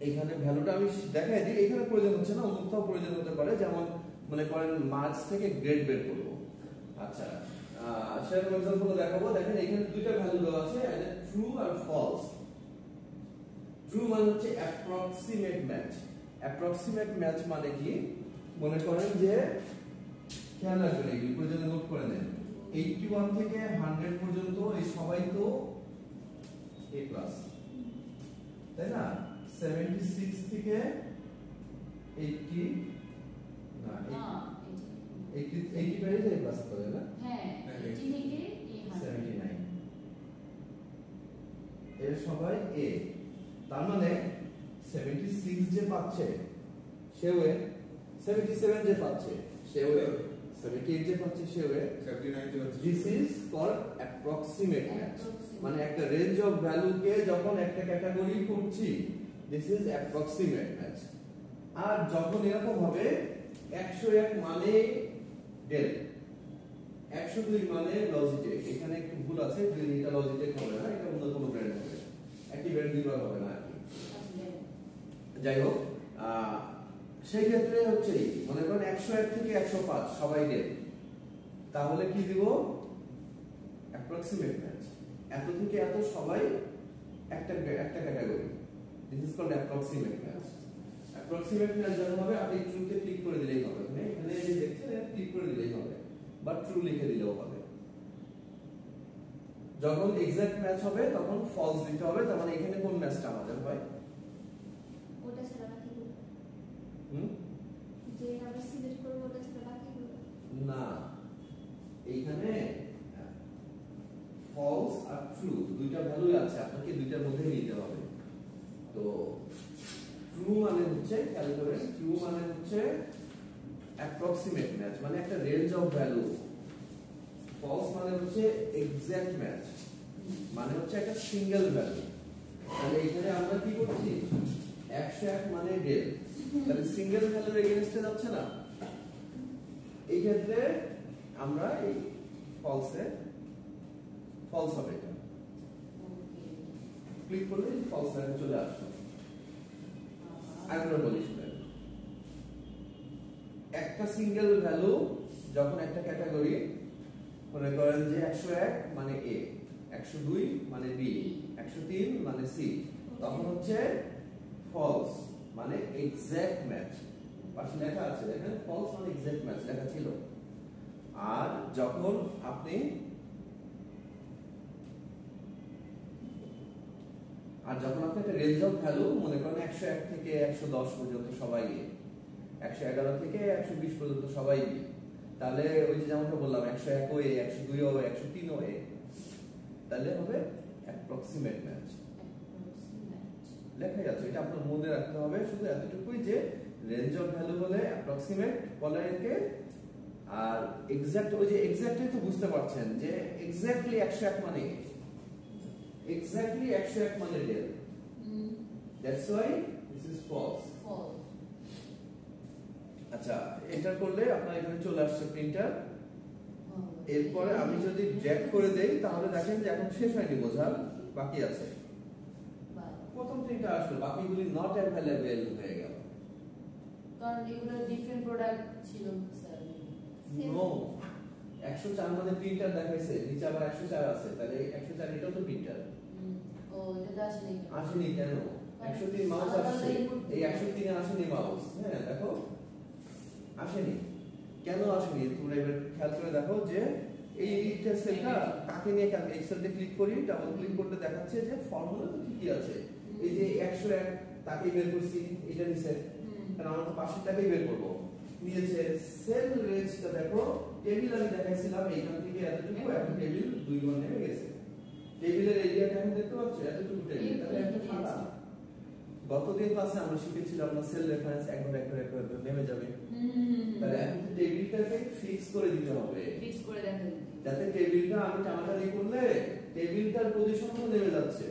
এখানে ভ্যালুটা আমি দেখাই দিই, এখানে প্রয়োজন হচ্ছে না, অন্যথাও প্রয়োজন হতে পারে, যেমন মনে করেন মার্কস থেকে গ্রেড বের করব। আচ্ছা, সেরকম एग्जांपल দেখাবো। দেখেন এখানে দুইটা ভ্যালু দেওয়া আছে, এটা ট্রু আর ফলস। ট্রু মানে হচ্ছে অ্যাপ্রক্সিমেট ম্যাচ। অ্যাপ্রক্সিমেট ম্যাচ মানে কি, মনে করেন যে খেয়াল রাখবেন, এগুলো প্রয়োজনে নোট করে নেন, 81 থেকে 100 পর্যন্ত এই সবাই তো এ প্লাস, তাই না? 76 থেকে 80 না 80 পেয়ে যায় প্লাস করে না, হ্যাঁ 80 থেকে 79 এর সবাই এ, তার মানে 76 যে পাচ্ছে সেও এ, 77 যে পাচ্ছে সেও এ, 78 যে পাচ্ছে সেও এ, 79 তে হচ্ছে। This is called approximate match. মানে একটা রেঞ্জ অফ ভ্যালু কে যখন একটা ক্যাটাগরি করছি, দিস ইজ অ্যাপ্রক্সিমেট ম্যাচ। আর যখন এরকম হবে 101 মানে ডেল, 102 মানে লজিটেক, এখানে একটু ভুল আছে, এটা লজিটেক হবে না, এটা অন্য কোনো ব্র্যান্ড হবে, একই ব্র্যান্ড দিবার হবে না আর কি। যাই হোক, সেই ক্ষেত্রে হচ্ছে মনে করেন 101 থেকে 105 সবাই ডেল, তাহলে কি দিব, অ্যাপ্রক্সিমেট ম্যাচ। এত থেকে এত সবাই একটা category, this is called approximate match. Approximate match যখন হবে, আপনি ট্রুতে ক্লিক করে দিলেই হবে, এখানে যে দেখছেন ক্লিক করে দিলেই হবে, বা ট্রু লিখে দিলেও হবে। যখন এক্সাক্ট ম্যাচ হবে তখন ফলস দিতে হবে, তার মানে এখানে কোন ম্যাচটা আমাদের হয়, ওটা ছাড়া বাকিগুলো যে আমরা সিলেক্ট করব ওটা ছাড়া বাকিগুলো না, এইখানে ফলস আর ট্রু দুইটা ভ্যালু আছে, আপনাকে দুইটার মধ্যে নিতে হবে। তো ট্রু মানে হচ্ছে, খেয়াল করেন, ট্রু মানে হচ্ছে অ্যাপ্রক্সিমেট ম্যাচ, মানে একটা রেঞ্জ অফ ভ্যালু। ফলস মানে হচ্ছে এক্সাক্ট ম্যাচ, মানে হচ্ছে একটা সিঙ্গেল ভ্যালু। তাহলে এখানে আমরা কি করছি, 101 মানে ডেল, তাহলে সিঙ্গেল ভ্যালুর এগেইনস্টে যাচ্ছে না, এই ক্ষেত্রে আমরা এই ফলসে ফলস হবে, এটা ক্লিক করলে ফলস ভ্যালু চলে আসবে। আরেকবার বলি শুনেন, একটা সিঙ্গেল ভ্যালু যখন একটা ক্যাটাগরি, মনে করেন যে 101 মানে এ, 102 মানে বি, 103 মানে সি, তখন হচ্ছে ফলস মানে এক্সাক্ট ম্যাচ। পাশে লেখা আছে দেখেন, ফলস মানে এক্সাক্ট ম্যাচ লেখা ছিল। আর যখন আপনি একটা রেঞ্জ অফ ভ্যালু, মনে করেন 101 থেকে 110 পর্যন্ত সবাই এ, 111 থেকে 120 পর্যন্ত সবাই বি, তাহলে ওই যে যেমনটা বললাম 101 ও এ, 102 ও এ, 103 ও এ, তাহলে হবে অ্যাপ্রক্সিমেট ম্যাচ। লেখা আছে, এটা আপনার মনে রাখতে হবে, শুধু এতটুকুই যে রেঞ্জ অফ ভ্যালু হলে অ্যাপ্রক্সিমেট বলে একে, আর এক্সাক্ট, ওই যে এক্সাক্টলি তো বুঝতে পারছেন যে এক্স্যাক্টলি 101 মানে এ, এক্স্যাক্টলি 101 মানে Dell, that's why this is false. আচ্ছা, এন্টার করলে আপনার এখানে চলে আসছে প্রিন্টার। এরপরে আমি যদি ড্র্যাগ করে দেই তাহলে দেখেন যে এখন শেষ হয়নি বোঝার, বাকি আছে। প্রথম তিনটা আসলো, বাকিগুলি নট অ্যাভেলেবেল হয়ে গেল, কারণ এগুলো ডিফারেন্ট প্রোডাক্ট ছিল স্যার। নো, 104 মানে প্রিন্টার দেখাইছে, নিচে আবার 104 আছে, তাহলে 104 এটাও তো প্রিন্টার। ও এটা আসেনি, আসেনি কেন? 103 মাউস আসছে, এই 103 এ আসেনি মাউস, হ্যাঁ দেখো আসেনি। কেন আসেনি তোমরা এবার খেয়াল করে দেখো যে এই সেলটা কাকে নিয়ে, এক্সেলতে ক্লিক করি, ডাবল ক্লিক করলে দেখাচ্ছে যে ফর্মুলা তো ঠিকই আছে, এই যে 101 তাকেই বের করছি, এটা নিচে, কারণ আমরা তো পাশেরটাকেই বের করব, নিয়েছে। সেল রেঞ্জটা দেখো, টেবিল আমি দেখাইছিলাম এইখান থেকে এতটুকু, এখন টেবিল 2 গুণ নেমে গেছে, টেবিলের এরিয়াটা এখন দেখতে পাচ্ছ এতটুকু টেবিল, তাহলে একটা ফাঁকা। গতদিন ক্লাসে আমরা শিখেছিলাম না সেল রেফারেন্স একবার নেমে যাবে। তাহলে এখন টেবিলটাকে ফিক্স করে দিতে হবে, ফিক্স করে দেখা দিতে, যাতে টেবিলটা আমি টানাটানি করলে টেবিলটার পজিশনও নেমে যাচ্ছে।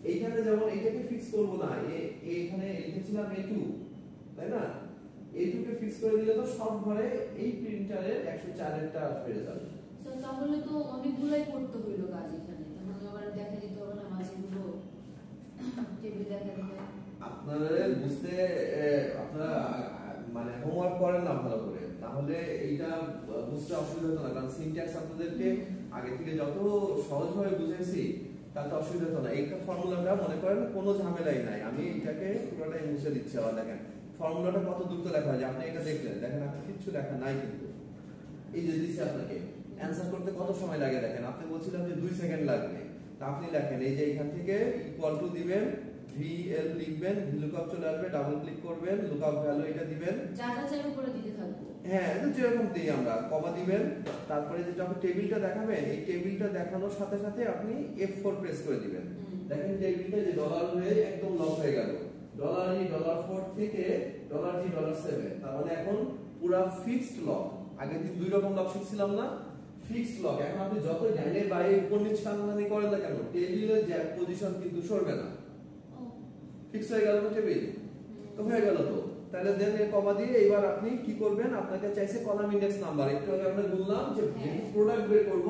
এইখানে যেমন এইটাকে ফিক্স করব না, এইখানে লিখেছিলাম A2, তাই না? A2 কে ফিক্স করে দিলে তো সব ঘরে এই প্রিন্টারের 104 এরটা বেড়ে যাবে। তো তাহলে তো অনেকগুলাই করতে হইলো কাজ এখানে, তাহলে আবার দেখা দিতে হবে না মাঝেগুলো টেবিল দেখা দিতে। আপনারা বুঝতে আপনারা মানে হোমওয়ার্ক করেন না ভালো করে, তাহলে এইটা বুঝতে অসুবিধা হতো না, কারণ সিনট্যাক্স আপনাদেরকে আগে থেকে যত সহজভাবে বুঝাইছি তাতে অসুবিধা হতো না। এই ফর্মুলাটা মনে করেন কোনো ঝামেলাই নাই, আমি এটাকে পুরোটাই মুছে দিচ্ছি। আবার দেখেন ফর্মুলাটা কত দ্রুত লেখা হয়, আপনি এটা দেখলেন, দেখেন আপনি কিচ্ছু লেখা নাই, কিন্তু এই যে দিচ্ছি আপনাকে অ্যান্সার করতে কত সময় লাগে দেখেন। আপনি বলছিলাম যে 2 সেকেন্ড লাগবে, তা আপনি লেখেন এই যে এখান থেকে ইকুয়াল টু দিবেন, VL লিখবেন, VLOOKUP চলে আসবে, ডাবল ক্লিক করবেন, লুকআপ ভ্যালু এটা দিবেন, যা যা চাইবে করে দিতে থাকবো। হ্যাঁ এটা যেরকম দিই আমরা, কমা দিবেন, তারপরে যেটা আপনি টেবিলটা দেখাবেন, এই টেবিলটা দেখানোর সাথে সাথে আপনি F4 প্রেস করে দিবেন। দেখেন টেবিলটা যে ডলার হয়ে একদম লক হয়ে গেল, $4 থেকে $7, তার মানে এখন পুরো ফিক্সড লক। আগে দিন দুই রকম লক শিখছিলাম না, ফিক্সড লক। এখন আপনি যত ডাইনের বাইরে উপর নিচে টানাটানি করেন না কেন, টেবিলের যে পজিশন কিন্তু সরবে না, ফিক্স হয়ে গেল না টেবিল, তো হয়ে গেল। তো তাহলে দেন কমা দিয়ে এবার আপনি কি করবেন, আপনাকে চাইছে কলাম ইনডেক্স নাম্বার। একটু আগে আমরা বললাম যে প্রোডাক্ট বের করব,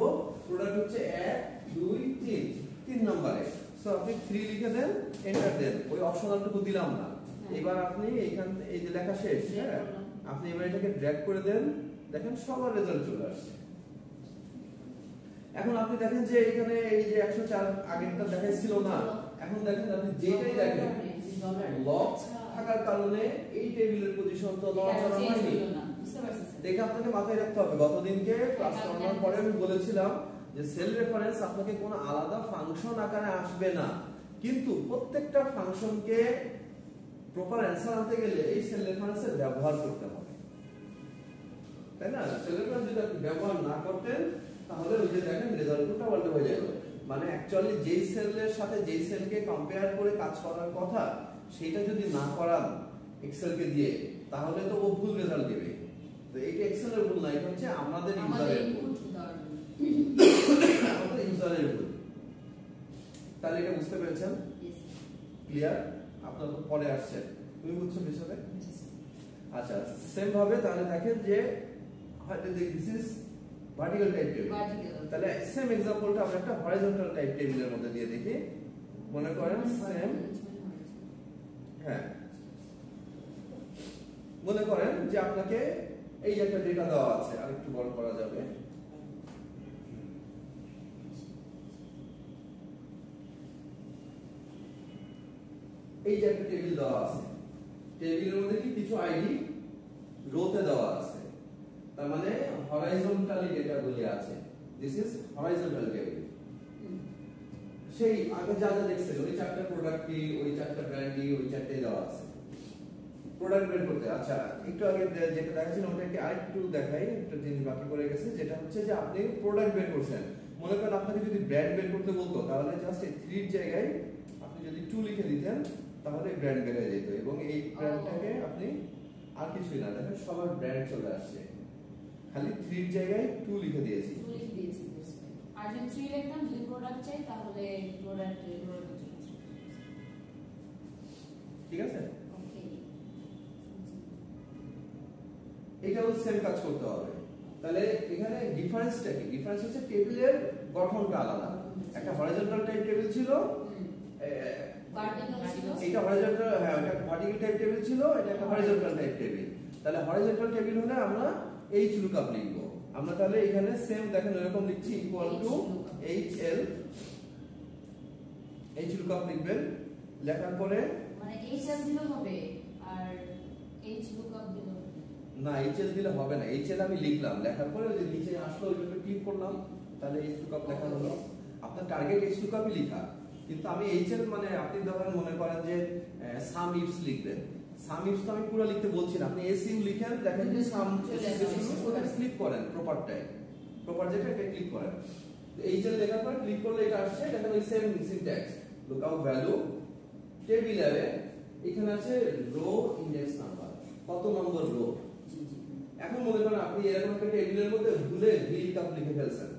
প্রোডাক্ট হচ্ছে 1 2 3 3 নম্বরে, সো আপনি 3 লিখে দেন, এন্টার দেন, ওই অপশনালটুকু দিলাম না। এবার আপনি এইখান এই যে লেখা শেষ, হ্যাঁ আপনি এবার এটাকে ড্র্যাগ করে দেন, দেখেন সবার রেজাল্ট চলে আসছে। এখন আপনি দেখেন যে এখানে এই যে 104 আগেরটা দেখাইছিল না, এখন দেখেন আপনি যেটাই দেখেন লক থাকার কারণে এই টেবিলের পজিশন তো নড়াচড়া হয়নি। দেখে আপনাকে মাথায় রাখতে হবে, গতদিনকে ক্লাস করানোর পরে আমি বলেছিলাম যে সেল রেফারেন্স আপনাকে কোনো আলাদা ফাংশন আকারে আসবে না, কিন্তু প্রত্যেকটা ফাংশনকে প্রপার অ্যানসার আনতে গেলে এই সেল রেফারেন্সের ব্যবহার করতে হবে, তাই না? সেল রেফারেন্স যদি আপনি ব্যবহার না করতেন তাহলে ওই যে দেখেন রেজাল্ট উল্টা হয়ে যাবে। মানে অ্যাকচুয়ালি যেই সেলের সাথে যেই সেলকে কম্পেয়ার করে কাজ করার কথা সেটা যদি না করান এক্সেলকে দিয়ে, তাহলে তো ও ভুল রেজাল্ট দেবে। তো এইটা এক্সেলের ভুল না, এটা হচ্ছে আমাদের ইউজারের ভুল, আমাদের ইউজারের ভুল। তাহলে এটা বুঝতে পেরেছেন? ক্লিয়ার? আপনার তো পরে আসছে, তুমি বুঝছো বিষয়ে? আচ্ছা সেম ভাবে তাহলে দেখেন যে this is vertical type table, তাহলে সেম एग्जांपलটা আমরা একটা হরাইজন্টাল টাইপ টেবিলের মধ্যে দিয়ে দেখি। মনে করেন সেম, হ্যাঁ মনে করেন যে আপনাকে এই যে একটা ডেটা দেওয়া আছে, আরেকটু বড় করা যাবে, এই যে একটা টেবিল দেওয়া আছে, টেবিলের মধ্যে কি কিছু আইডি রোতে দেওয়া আছে, তার মানে হরাইজন্টালি ডেটা গুলি আছে, দিস ইজ হরাইজন্টাল টেবিল। সেই আগে যা যা দেখছেন ওই চারটা প্রোডাক্ট কি, ওই চারটা ব্র্যান্ড কি, ওই চারটাই দেওয়া আছে। প্রোডাক্ট বের করতে, আচ্ছা একটু আগে যেটা দেখাচ্ছিল ওটাকে আরেকটু দেখাই, একটা জিনিস বাকি পড়ে গেছে, যেটা হচ্ছে যে আপনি প্রোডাক্ট বের করছেন। মনে করেন আপনাকে যদি ব্র্যান্ড বের করতে বলতো, তাহলে জাস্ট এই 3 এর জায়গায় আপনি যদি 2 লিখে দিতেন তাহলে ব্র্যান্ড বের হয়ে যেত, এবং এই ব্র্যান্ডটাকে আপনি আর কিছুই না, দেখেন সবার ব্র্যান্ড চলে আসছে, খালি 3 এর জায়গায় 2 লিখে দিয়েছি। আর যদি 3 লিখতাম, যদি প্রোডাক্ট চাই তাহলে প্রোডাক্ট ঠিক আছে? ওকে, এটাও সেম কাজ করতে হবে। তাহলে এখানে ডিফারেন্সটা কি? ডিফারেন্স হচ্ছে টেবিলের গঠনটা আলাদা। একটা হরাইজন্টাল টাইপ টেবিল ছিল, ভার্টিক্যাল ছিল, এটা হরাইজন্টাল, হ্যাঁ এটা ভার্টিক্যাল টাইপ টেবিল ছিল, এটা একটা হরাইজন্টাল টাইপ টেবিল। তাহলে হরাইজন্টাল টেবিল হলে আমরা HLOOKUP লিখব। আমরা তাহলে এখানে সেম দেখেন এরকম লিখছি, ইকুয়াল টু HLOOKUP লিখবেন, লেখার পরে মানে HL দিলে হবে আর HLOOKUP দিলে হবে না, HL দিলে হবে না, HL আমি লিখলাম, লেখার পরে ওই যে নিচে আসলো ওইটাতে ক্লিক করলাম, তাহলে HLOOKUP লেখা হলো। আপনার টার্গেট HLOOKUP-ই লেখা, কিন্তু আমি HL মানে আপনি ধরেন মনে করেন যে সাম ইফস লিখবেন, সাম ইফস তো আমি পুরো লিখতে বলছি না, আপনি SU লিখেন, দেখেন যে সাম ওটা ক্লিক করেন, প্রপার যেটা এটা ক্লিক করেন, এই যে লেখার পর ক্লিক করলে এটা আসছে, এটা ওই সেম সিনট্যাক্স লুকআউট ভ্যালু টেবিলারে এখানে আছে রো ইন্ডেক্স নাম্বার, কত নম্বর রো। এখন মনে করেন আপনি এরকম একটা টেবিলের মধ্যে ভুলে VLOOKUP লিখে ফেলছেন,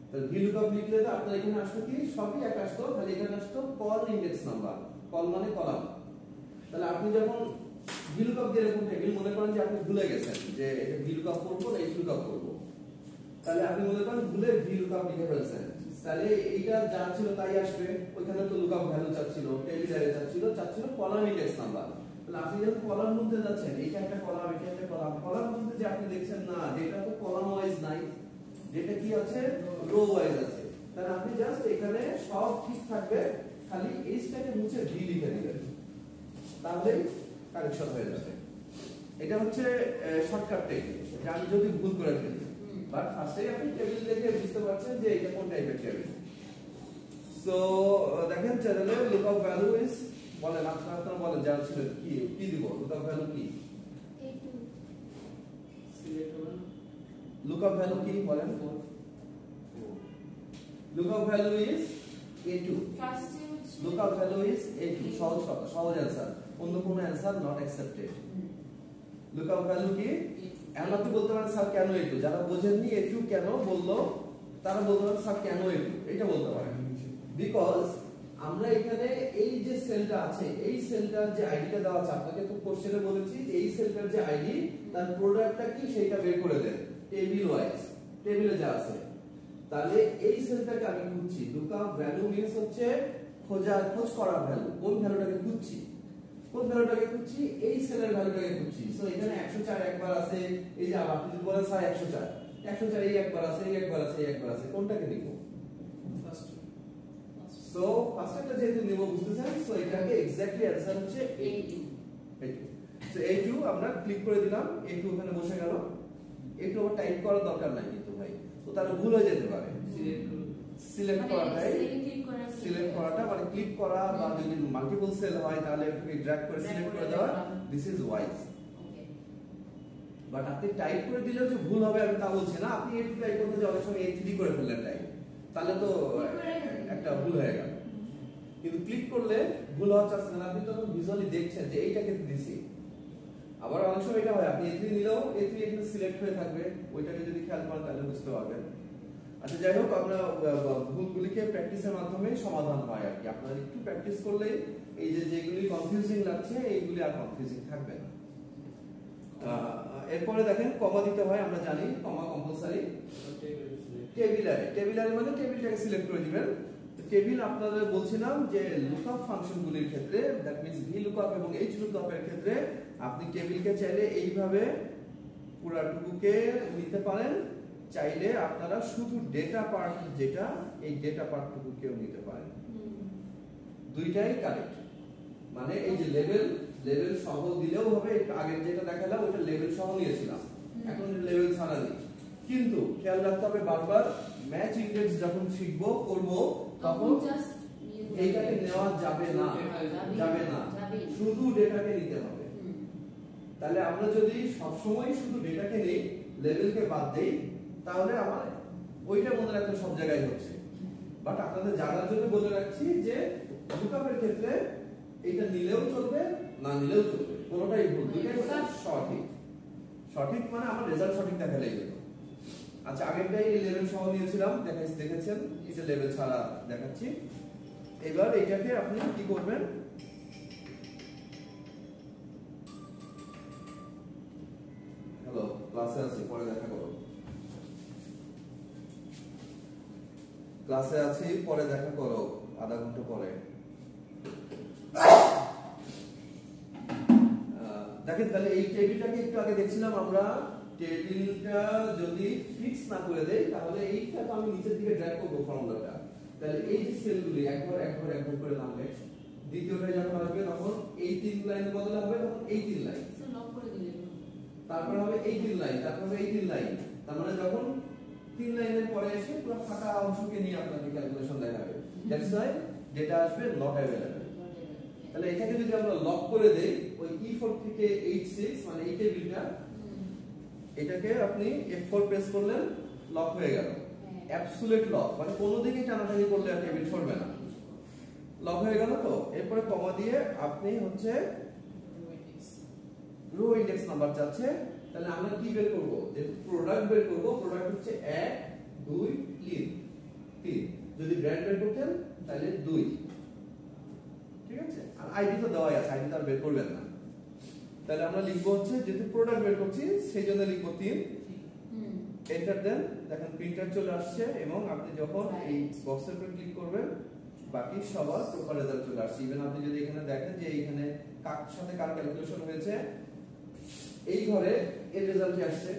তাহলে VLOOKUP লিখলে তো আপনার এখানে আসতো কি সবই এক আসতো, খালি এখানে আসতো কল ইন্ডেক্স নাম্বার, কল মানে কলাম। তাহলে আপনি যখন VLOOKUP দিয়ে এরকম টেবিল মনে করেন যে আপনি ভুলে গেছেন যে এটা VLOOKUP করবো না VLOOKUP করবো, তাহলে আপনি মনে করেন ভুলে VLOOKUP লিখে ফেলছেন, তাহলে এইটা যা ছিল তাই আসবে। ওইখানে তো লুকআপ ভ্যালু চাচ্ছিল, টেবিলারে চাচ্ছিল কলাম ইন্ডেক্স নাম্বার। তাহলে আপনি যখন কলাম মধ্যে যাচ্ছেন, এইটা একটা কলাম, এটা একটা কলাম, কলাম মধ্যে যে আপনি দেখছেন না ডেটা তো কলাম ওয়াইজ নাই, ডেটা কি আছে রো ওয়াইজ আছে। তাহলে আপনি জাস্ট এখানে সব ঠিক থাকবে, খালি এইটাকে মুছে ভি লিখে দিবেন, তাহলে কারেকশন হয়ে যাবে। এটা হচ্ছে শর্টকাট টেকনিক, যে আমি যদি ভুল করে ফেলি, বাট ফার্স্টেই আপনি টেবিল দেখে বুঝতে পারছেন যে এটা কোন টাইপের টেবিল। সো দেখেন চ্যানেলে লুকআপ ভ্যালু ইজ বলেন, আপনারা বলেন যা ছিল কি দিব, লুকআপ ভ্যালু কি, A2 সিলেক্ট করুন লুকআপ ভ্যালু কি বলেন, লুকআপ ভ্যালু ইজ A2, ফার্স্টে হচ্ছে লুকআপ ভ্যালু ইজ A2, সহজ কথা, সহজ অ্যানসার, অন্য কোনো answer not accepted. Lookup value কি, এখন আপনি বলতে পারেন স্যার কেন A2, যারা বোঝেননি A2 কেন বললো তারা বলতে পারেন স্যার কেন A2, এটা বলতে পারেন। বিকজ আমরা এখানে এই যে সেলটা আছে, এই সেলটার যে আইডিটা দেওয়া আছে, আপনাকে তো কোশ্চেনে বলেছি যে এই সেলটার যে আইডি তার প্রোডাক্টটা কি সেটা বের করে দেন টেবিল ওয়াইজ, টেবিলে যা আছে। তাহলে এই সেলটাকে আমি খুঁজছি, লুকআপ ভ্যালু মিন্স হচ্ছে খোঁজ করা ভ্যালু, কোন ভ্যালুটাকে খুঁজছি, কোন ভ্যালুটাকে খুঁজছি, এই সেলের ভ্যালুটাকে খুঁজছি। সো এখানে 104 একবার আছে, এই যে আপনি যদি বলেন স্যার 104 এই একবার আছে, এই একবার আছে, এই একবার আছে, কোনটাকে নিব, ফার্স্ট। সো ফার্স্টটা যেহেতু নিব বুঝতেছেন, সো এটাকে এক্স্যাক্টলি অ্যানসার হচ্ছে A2। সো A2 আমরা ক্লিক করে দিলাম, A2 ওখানে বসে গেল। A2 আবার টাইপ করার দরকার নাই কিন্তু ভাই, তো তার ভুল হয়ে যেতে পারে। সিলেক্ট করুন সিলেক্ট করাটাই, ক্লিক করা, সিলেক্ট করাটা মানে ক্লিক করা, বা যদি মাল্টিপল সেল হয় তাহলে একটু ড্র্যাগ করে সিলেক্ট করে দেওয়া, this is wise. Okay. But আপনি টাইপ করে দিলেও যে ভুল হবে আমি তা বলছি না, আপনি A2 টাইপ করতে যে অনেক সময় A3 করে ফেললেন টাইপ, তাহলে তো একটা ভুল হয়ে গেল। কিন্তু ক্লিক করলে ভুল হওয়ার চান্স না, আপনি তখন ভিজুয়ালি দেখছেন যে এইটাকে দিছি। আবার অনেক সময় এটা হয় আপনি A3 নিলেও A3 এখানে সিলেক্ট হয়ে থাকবে, ওইটাকে যদি খেয়াল করেন তাহলে বুঝতে পারবেন। আচ্ছা যাই হোক, আমরা ভুলগুলিকে প্র্যাকটিসের মাধ্যমে সমাধান হয় আর কি। আপনারা একটু প্র্যাকটিস করলে এই যে যেগুলি কনফিউজিং লাগছে এইগুলি আর কনফিউজিং থাকবে না। এরপরে দেখেন কমা দিতে হয়, আমরা জানি কমা কম্পালসারি। টেবিলারে মানে টেবিলটাকে সিলেক্ট করে দিবেন। টেবিল আপনাদের বলছিলাম যে লুকআপ ফাংশনগুলির ক্ষেত্রে, দ্যাট মিন্স VLOOKUP এবং HLOOKUP এর ক্ষেত্রে আপনি টেবিলকে চাইলে এইভাবে পুরাটুকুকে নিতে পারেন, চাইলে আপনারা শুধু ডেটা পার্ট যেটা এই ডেটা পার্টটুকুকেও নিতে পারেন, দুইটাই কারেক্ট। মানে এই যে লেভেল সহ দিলেও হবে, আগের যেটা দেখালাম ওটা লেভেল সহ নিয়েছিলাম, এখন লেভেল ছাড়া নেই। কিন্তু খেয়াল রাখতে হবে বারবার ম্যাচ ইন্ডেক্স যখন শিখবো করব তখন এইটাকে নেওয়া যাবে না, শুধু ডেটাকে নিতে হবে। তাহলে আমরা যদি সবসময় শুধু ডেটাকে নেই, লেভেলকে বাদ দেই, তাহলে আমার ওইটা মনে রাখতে সব জায়গায় হচ্ছে। বাট আপনাদের জানার জন্য বলে রাখছি যে লুকআপের ক্ষেত্রে এটা নিলেও চলবে, না নিলেও চলবে, কোনোটাই ভুল, দুইটাই সঠিক। সঠিক মানে আমার রেজাল্ট সঠিক দেখালেই হলো। আচ্ছা আগেরটাই লেভেল সহ নিয়েছিলাম, দেখেছেন এই যে লেভেল ছাড়া দেখাচ্ছি। এবার এটাকে আপনি কি করবেন, হ্যালো ক্লাসে আছি পরে দেখা করো, ক্লাসে আছি পরে দেখা করো, আধা ঘন্টা পরে। দেখেন তাহলে এই টেবিলটাকে একটু আগে দেখছিলাম আমরা, টেবিলটা যদি ফিক্স না করে দেই তাহলে এইটা তো আমি নিচের দিকে ড্র্যাগ করব ফর্মুলাটা, তাহলে এই যে সেলগুলি একবার করে নামবে, দ্বিতীয়টা যখন আসবে তখন এই 3 লাইন বদলে হবে, তখন এই 3 লাইন, লক করে দিলেন, তারপর হবে এই 3 লাইন, তারপর হবে এই 3 লাইন। তার মানে যখন 3 লাইনের পরে এসে পুরো ফাঁকা অংশকে নিয়ে আপনাদের ক্যালকুলেশন দেখাবে, দ্যাটস ওয়াই ডেটা আসবে নট অ্যাভেলেবল। তাহলে এটাকে যদি আমরা লক করে দেই, ওই E4 থেকে H6 মানে এই টেবিলটা, এটাকে আপনি F4 প্রেস করলেন, লক হয়ে গেল। অ্যাবসলিউট লক, মানে কোনো দিকেই টানাটানি করলে আর টেবিল সরবে না, লক হয়ে গেল। তো এরপরে কমা দিয়ে আপনি হচ্ছে রো ইন্ডেক্স নাম্বার চাচ্ছে, তাহলে আমরা কি বের করব, যে প্রোডাক্ট বের করব, প্রোডাক্ট হচ্ছে 1 2 3, যদি ব্র্যান্ড বের করতেন তাহলে 2, ঠিক আছে। আর আইডি তো দেওয়াই আছে, আইডি তো আর বের করবেন না, তাহলে আমরা লিখবো হচ্ছে যেহেতু প্রোডাক্ট বের করছি সেই জন্য লিখবো 3, এন্টার দেন, দেখেন প্রিন্টার চলে আসছে এবং আপনি যখন এই বক্সের উপর ক্লিক করবেন বাকি সবার প্রপার রেজাল্ট চলে আসছে। ইভেন আপনি যদি এখানে দেখেন যে এইখানে কার সাথে কার ক্যালকুলেশন হয়েছে, এই ঘরে এর রেজাল্টই আসছে,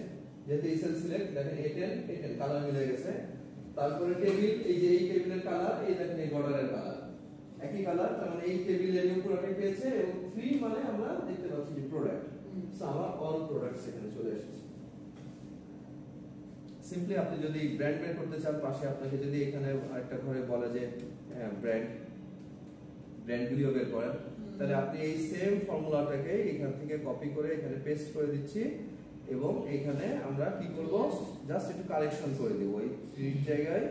যেহেতু এই সেল সিলেক্ট, দেখেন A10 কালার মিলে গেছে। তারপরে টেবিল, এই যে এই টেবিলের কালার, এই দেখেন এই বর্ডারের কালার একই কালার, তার মানে এই টেবিল এর পুরোটাই পেয়েছে। এবং 3 মানে আমরা দেখতে পাচ্ছি যে প্রোডাক্ট, সো আমার অল প্রোডাক্টস এখানে চলে এসেছে। সিম্পলি আপনি যদি ব্র্যান্ড বের করতে চান, পাশে আপনাকে যদি এখানে আরেকটা ঘরে বলে যে ব্র্যান্ডগুলিও বের করেন, তাহলে আপনি এই সেম ফর্মুলাটাকে এখান থেকে কপি করে এখানে পেস্ট করে দিচ্ছি এবং এখানে আমরা কি করব, জাস্ট একটু কারেকশন করে দিব, এই 3 জায়গায়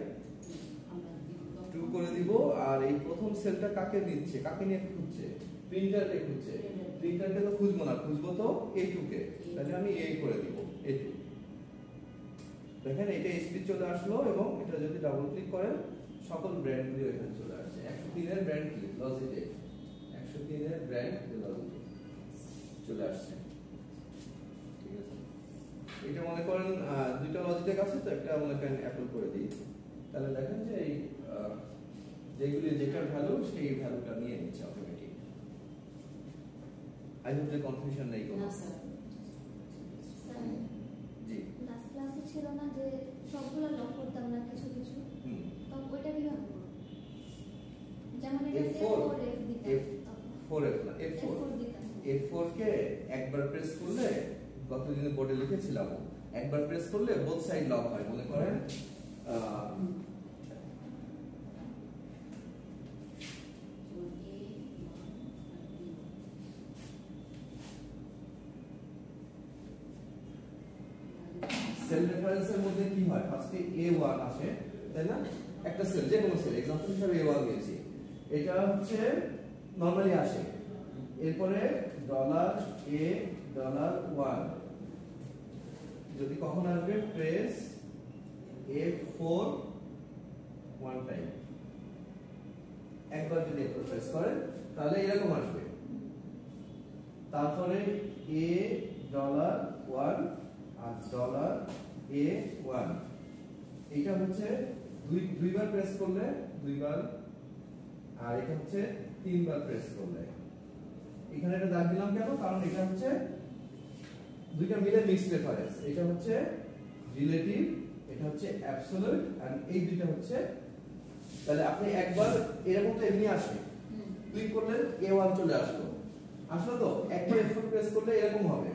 2 করে দিব। আর এই প্রথম সেলটা কাকে নিচ্ছে, কাকে নিয়ে খুঁজছে, প্রিন্টারকে খুঁজছে, প্রিন্টারকে তো খুঁজবো না, খুঁজবো তো A2 কে, তাহলে আমি A করে দিব A2। দেখেন এটা এসপি চলে আসলো এবং এটা যদি ডাবল ক্লিক করেন সকল ব্র্যান্ডগুলো এখানে চলে আসছে। 103 এর ব্র্যান্ড কি লজিটেক, 103 এর ব্র্যান্ড লজিটেক চলে আসছে, ঠিক আছে। এটা মনে করেন দুইটা লজিটেক আছে, তো একটা মনে করেন অ্যাপল করে দিই, তাহলে দেখেন যে এই যেগুলি যেটার ভ্যালু সেই ভ্যালুটা নিয়ে নিচ্ছে অটোমেটিক। আই হোপ যে কনফিউশন নেই কোনো। জি, লাস্ট ক্লাসে ছিল না যে সবগুলো লক করতাম না কিছু কিছু, তো ওইটা কিভাবে করব? যেমন এটা F4 F4 দিতাম, F4 না F4 দিতাম, F4 কে একবার প্রেস করলে, গতদিনে বোর্ডে লিখেছিলাম, একবার প্রেস করলে বোথ সাইড লক হয়। মনে করেন সেল রেফারেন্সের মধ্যে কি হয়, ফার্স্টে A1 আসে, তাই না, একটা সেল, যে কোনো সেল, एग्जांपल হিসেবে A1 নিয়েছি, এটা হচ্ছে নরমালি আসে। এরপরে $A$1 যদি কখন আসবে, প্রেস F4 ওয়ান টাইম, একবার যদি একটু প্রেস করেন তাহলে এরকম আসবে। তারপরে $A$1 আর $A1, এটা হচ্ছে দুইবার প্রেস করলে দুইবার, আর এটা হচ্ছে 3 বার প্রেস করলে। এখানে এটা দাগ দিলাম কেন, কারণ এটা হচ্ছে দুইটা মিলে মিক্সড রেফারেন্স, এটা হচ্ছে রিলেটিভ, এটা হচ্ছে অ্যাবসলিউট, আর এই দুইটা হচ্ছে, তাহলে আপনি একবার এরকম তো এমনি আসে, ক্লিক করলেন A1 চলে আসলো, আসলো তো, একবার F4 প্রেস করলে এরকম হবে,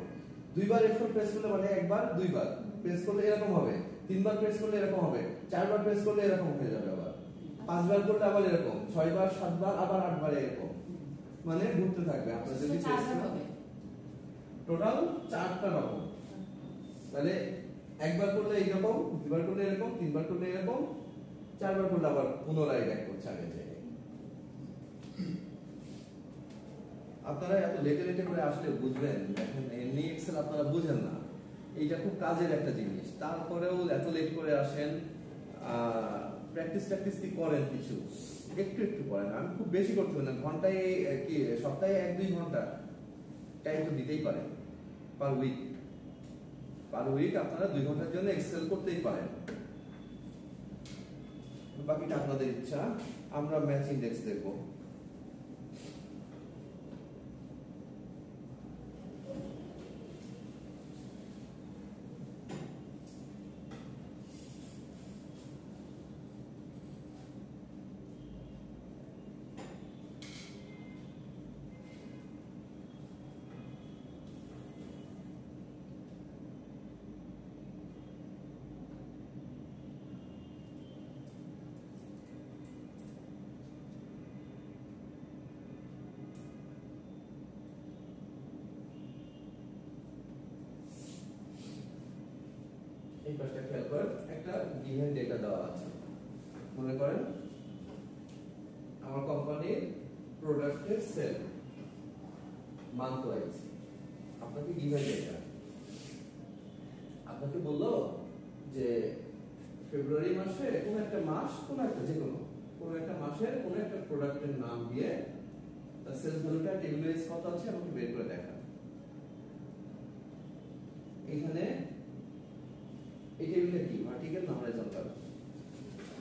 দুইবার F4 প্রেস করলে মানে একবার দুইবার প্রেস করলে এরকম হবে, 3 বার প্রেস করলে এরকম হবে, 4 বার প্রেস করলে এরকম হয়ে যাবে, আবার 5 বার করলে আবার এরকম, 6 বার 7 বার আবার 8 বার এরকম, মানে ঘুরতে থাকবে। আপনার যদি টোটাল 4টা রকম, তাহলে একবার করলে এইরকম, দুইবার করলে এরকম, 3 বার করলে এরকম, 4 বার করলে আবার পুনরায় ব্যাক করছে আগের জায়গায়। আপনারা এত লেটে লেটে করে আসলে বুঝবেন, দেখেন এমনি এক্সেল আপনারা বুঝেন না, এইটা খুব কাজের একটা জিনিস, তারপরেও এত লেট করে আসেন। প্র্যাকটিস কি করেন, কিছু একটু একটু করেন, আমি খুব বেশি করতে পারি না, ঘন্টায় কি সপ্তাহে 1-2 ঘন্টা টাইম তো দিতেই পারেন, পার উইক আপনারা 2 ঘন্টার জন্য এক্সেল করতেই পারেন, বাকিটা আপনাদের ইচ্ছা। আমরা ম্যাচ ইন্ডেক্স দেখবো। এই পাশটা খেয়াল করেন, একটা একটা গিভেন ডেটা দেওয়া আছে। মনে করেন আমার কোম্পানির প্রোডাক্টের সেল মান্থ ওয়াইজ, আপনাকে গিভেন ডেটা, আপনাকে বললো যে ফেব্রুয়ারি মাসে কোন একটা মাস, কোন একটা যে কোন একটা মাসের কোন একটা প্রোডাক্টের নাম দিয়ে তার সেলস ভ্যালুটা টেবিল ওয়াইজ কত আছে আমাকে বের করে দেখান। এখানে এই টেবিলটা কি ভার্টিক্যাল না হরাইজন্টাল?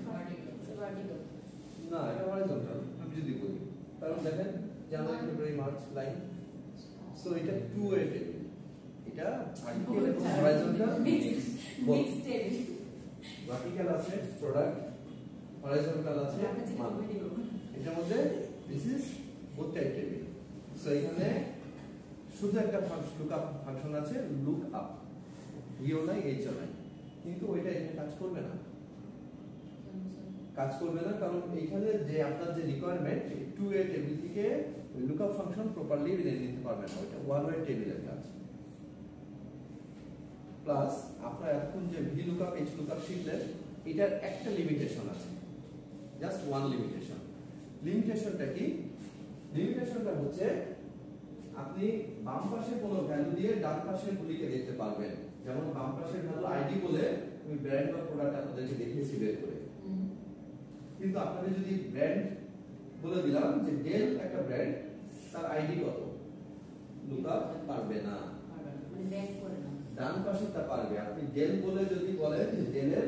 ভার্টিক্যাল। না, এটা হরাইজন্টাল। আমি যদি বলি, কারণ দেখেন জানুয়ারি ফেব্রুয়ারি মার্চ লাইন, সো এটা টু ওয়ে টেবিল। এটা ভার্টিক্যাল এবং হরাইজন্টাল মিক্স টেবিল। ভার্টিক্যাল আছে প্রোডাক্ট, হরাইজন্টাল আছে মান। এটার মধ্যে this is both type table. So এখানে শুধু একটা লুকআপ ফাংশন আছে, লুক আপ, ভিও নাই এইচও নাই, কিন্তু ওইটা এখানে কাজ করবে না। কাজ করবে না কারণ এইখানে যে আপনার যে রিকোয়ারমেন্ট টু ওয়ে টেবিল থেকে লুকআপ ফাংশন প্রপারলি নিতে পারবে না, ওইটা ওয়ান ওয়ে টেবিলের কাজ। প্লাস আপনারা এখন যে ভি লুকআপ এইচ লুকআপ শিখলেন, এটার একটা লিমিটেশন আছে, জাস্ট ওয়ান লিমিটেশন। লিমিটেশনটা কি? লিমিটেশনটা হচ্ছে আপনি বাম পাশে কোনো ভ্যালু দিয়ে ডান পাশের গুলিকে দেখতে পারবেন। যেমন বাম পাশের ভ্যালু আইডি বলে আমি ব্র্যান্ড বা প্রোডাক্ট আপনাদেরকে দেখিয়েছি বের করে, কিন্তু আপনাকে যদি ব্র্যান্ড বলে দিলাম যে ডেল একটা ব্র্যান্ড, তার আইডি কত, লুকআপ পারবে না, মানে ব্যাক করে না। ডান পাশেরটা পারবে। আপনি ডেল বলে যদি বলেন যে ডেলের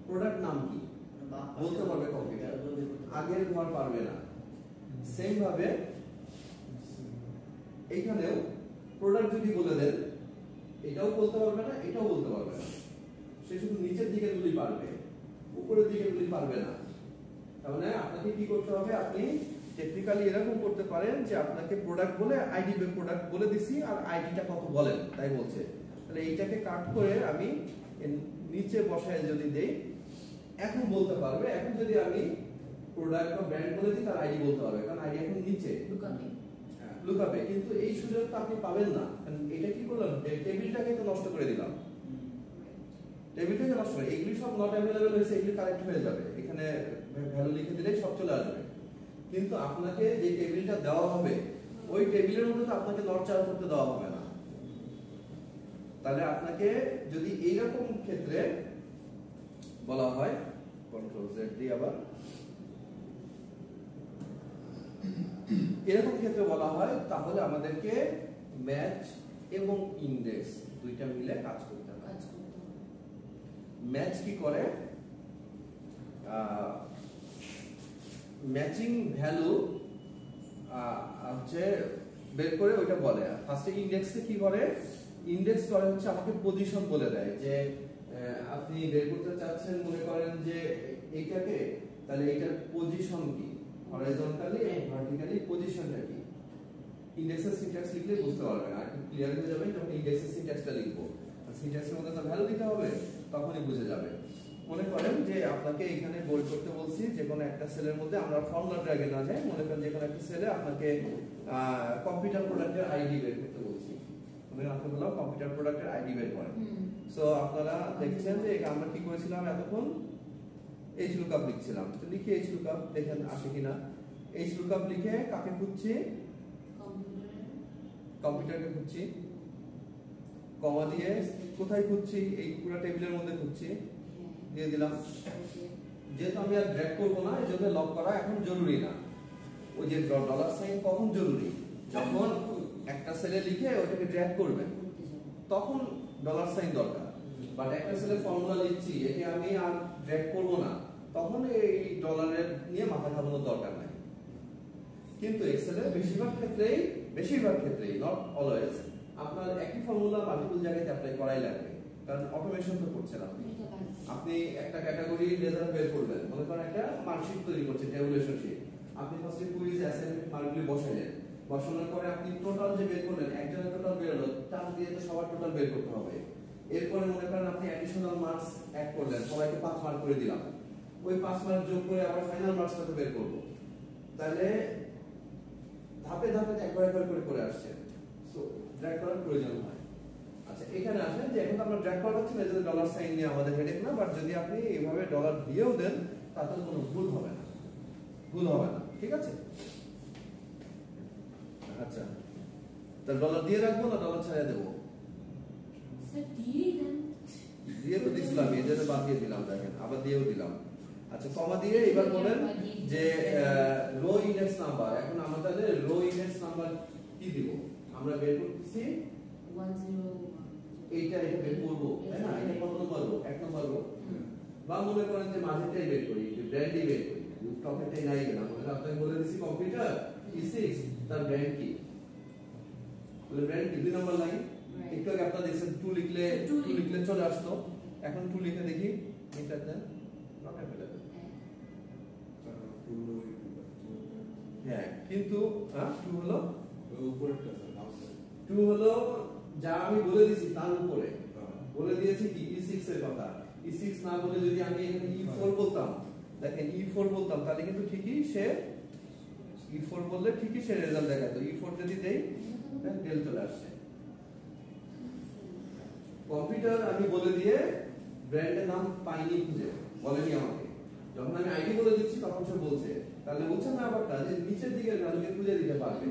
প্রোডাক্ট নাম কি, বলতে পারবে কম্পিউটার, আগের ঘর পারবে না। সেম ভাবে এইখানেও প্রোডাক্ট যদি বলে দেন, এটাও বলতে পারবে না, এটাও বলতে পারবে না। সে শুধু নিচের দিকে গুলি পারবে, উপরের দিকে গুলি পারবে না। তার মানে আপনাকে কি করতে হবে, আপনি টেকনিক্যালি এরকম করতে পারেন যে আপনাকে প্রোডাক্ট বলে আইডি প্রোডাক্ট বলে দিছি আর আইডিটা কত বলেন তাই বলছে, তাহলে এইটাকে কাট করে আমি নিচে বসায় যদি দেই, এখন বলতে পারবে। এখন যদি আমি প্রোডাক্ট বা ব্র্যান্ড বলে দিই, তার আইডি বলতে পারবে, কারণ আইডি এখন নিচে লুকআপে। কিন্তু এই সুযোগটা আপনি পাবেন না, কারণ এটা কি করলাম, টেবিলটাকে তো নষ্ট করে দিলাম। টেবিলটাকে নষ্ট করে এগুলি সব নট অ্যাভেলেবল হয়েছে, এগুলি কারেক্ট হয়ে যাবে, এখানে ভ্যালু লিখে দিলেই সব চলে আসবে। কিন্তু আপনাকে যে টেবিলটা দেওয়া হবে, ওই টেবিলের মধ্যে তো আপনাকে নড়চড় করতে দেওয়া হবে না। তাহলে আপনাকে যদি এইরকম ক্ষেত্রে বলা হয়, কন্ট্রোল জেড দিয়ে আবার এরকম ক্ষেত্রে বলা হয়, তাহলে আমাদেরকে ম্যাচ এবং ইন্ডেক্স দুইটা মিলে কাজ করতে হবে। ম্যাচ কি করে, ম্যাচিং ভ্যালু হচ্ছে বের করে ওইটা বলে। ফার্স্টে ইন্ডেক্সে কি করে, ইন্ডেক্স করে হচ্ছে আমাকে পজিশন বলে দেয় যে আপনি বের করতে চাচ্ছেন, মনে করেন যে এইটাকে, তাহলে এইটার পজিশন কি, হরাইজন্টালি এবং ভার্টিক্যালি পজিশনটা কি। ইন্ডেক্সের সিনট্যাক্স লিখলে বুঝতে পারবেন, আর একটু ক্লিয়ার হয়ে যাবে যখন ইন্ডেক্সের সিনট্যাক্সটা লিখবো। সিনট্যাক্সের মধ্যে তো ভ্যালু দিতে হবে, তখনই বুঝে যাবে। মনে করেন যে আপনাকে এখানে বই করতে বলছি, যে কোনো একটা সেলের মধ্যে আমরা ফর্মুলা ড্র্যাগে না যাই, মনে করেন যে কোনো একটা সেলে আপনাকে কম্পিউটার প্রোডাক্টের আইডি বের করতে বলছি, মানে আপনাকে বললাম কম্পিউটার প্রোডাক্টের আইডি বের করেন। সো আপনারা দেখছেন যে আমরা কি করেছিলাম, এতক্ষণ এইচ লুকআপ লিখছিলাম, তো লিখে এইচ লুকআপ দেখেন আসে কিনা। এইচ লুকআপ লিখে কাকে খুঁজছি, কম্পিউটারকে খুঁজছি, কমা দিয়ে কোথায় খুঁজছি, এই পুরো টেবিলের মধ্যে খুঁজছি, দিয়ে দিলাম। যেহেতু আমি আর ড্র্যাগ করবো না, এই জন্য লক করা এখন জরুরি না। ওই যে ডলার সাইন কখন জরুরি, যখন একটা সেলে লিখে ওটাকে ড্র্যাগ করবেন তখন ডলার সাইন দরকার। বাট একটা সেলে ফর্মুলা লিখছি, একে আমি আর ড্র্যাগ করবো না, তখন এই ডলারের নিয়ে মাথা ঘামানোর দরকার নাই। কিন্তু এক্সেলে বেশিরভাগ ক্ষেত্রেই নট অলওয়েজ আপনার একই ফর্মুলা মাল্টিপল জায়গায় অ্যাপ্লাই করাই লাগবে, কারণ অটোমেশন তো করছেন আপনি। আপনি একটা ক্যাটাগরি রেজাল্ট বের করবেন, মনে করেন একটা মার্কশিট তৈরি করছেন, ট্যাবুলেশন শিট। আপনি ফার্স্টে কুইজ অ্যাসাইনমেন্ট মার্কগুলি বসালেন, বসানোর পরে আপনি টোটাল যে বের করলেন, একজনের টোটাল বের হলো, টাস্ক দিয়ে তো সবার টোটাল বের করতে হবে। এরপরে মনে করেন আপনি অ্যাডিশনাল মার্কস অ্যাড করলেন, সবাইকে 5 মার্ক করে দিলাম, ওই 5 মার্ক যোগ করে আবার ফাইনাল মার্কসটাকে বের করব। তাহলে ধাপে ধাপে একবার করে আসছে, সো ড্র্যাগ করার প্রয়োজন হয়। আচ্ছা এখানে আসেন যে এখন তো আমরা ড্র্যাগ করা হচ্ছে না, যদি ডলার সাইন নিয়ে আমাদের হেডেক না, বাট যদি আপনি এইভাবে ডলার দিয়েও দেন তাতে কোনো ভুল হবে না, ঠিক আছে? আচ্ছা তাহলে ডলার দিয়ে রাখবো না ডলার ছাড়া দেবো? স্যার দিয়েই দেন। দিয়ে তো দিছিলাম, এই জন্য বাদ দিয়ে দিলাম, দেখেন আবার দিয়েও দিলাম। আচ্ছা কমা দিয়ে এবার বলেন যে রো ইন্ডেক্স নাম্বার, এখন আমাদের রো ইন্ডেক্স নাম্বার কি দিব? আমরা বের করতেছি 101 এইটা বের করবো, তাই না? এটা কত নম্বর রো? 1 নম্বর রো। বা মনে করেন যে মাঝেরটাই বের করি, ব্র্যান্ডই বের করি, টপেরটাই নাই না, মানে আপনাকে বলে দিছি কম্পিউটার E6 তার ব্র্যান্ড কি, বলে ব্র্যান্ড কি 2 নম্বর লাইন। একটু আগে আপনারা দেখছেন 2 লিখলে চলে আসতো, এখন 2 লিখে দেখি এন্টার দেন, নট अवेलेबल। হ্যাঁ কিন্তু 2 হলো উপরেরটা 2 হলো যা আমি বলে দিয়েছি তার উপরে বলে দিয়েছি কি E6 এর কথা। E6 না বলে যদি আমি এখানে E4 বলতাম, দেখেন E4 বলতাম তাহলে কিন্তু ঠিকই সে E4 বললে ঠিকই সে রেজাল্ট দেখাতো। E4 যদি দেই ডেল চলে আসছে। কম্পিউটার আমি বলে দিয়ে ব্র্যান্ডের নাম পাইনি, খুঁজে বলেনি আমাকে, যখন আমি আইডি বলে দিচ্ছি তখন সে বলছে, তাহলে বুঝছেন না ব্যাপারটা যে নিচের দিকের ভ্যালুকে খুঁজে দিতে পারবে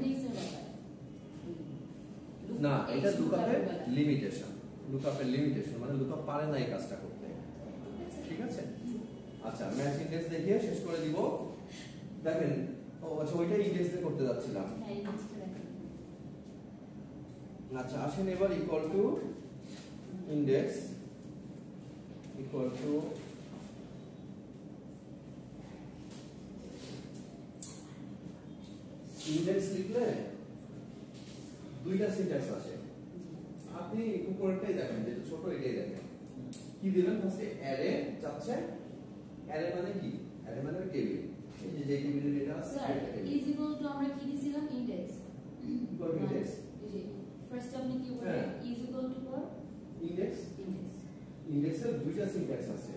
না। এটা লুকআপের লিমিটেশন, মানে লুকআপ পারে না এই কাজটা করতে, ঠিক আছে? আচ্ছা ম্যাচ ইন্ডেক্স দেখিয়ে শেষ করে দিব। দেখেন আচ্ছা ওইটা ইন্ডেক্স দিয়ে করতে যাচ্ছিলাম। আচ্ছা আসেন এবার equal to index equal to index লিখলে দুইটা সিনট্যাক্স আছে, আপনি উপরেরটাই দেখেন, যেটা ছোট এটাই দেখেন। কি দিবেন ফার্স্টে? অ্যারে চাচ্ছে। অ্যারে মানে কি? অ্যারে মানে টেবিল। এই যে টেবিলের ডেটা আছে স্যার ইজ ইকুয়াল টু আমরা কি দিছিলাম? ইনডেক্স। Equal to index. এই যে ফার্স্ট আপনি কি বলেন? Is equal to for index. Index. ইন্ডেক্সের দুইটা সিনট্যাক্স আছে,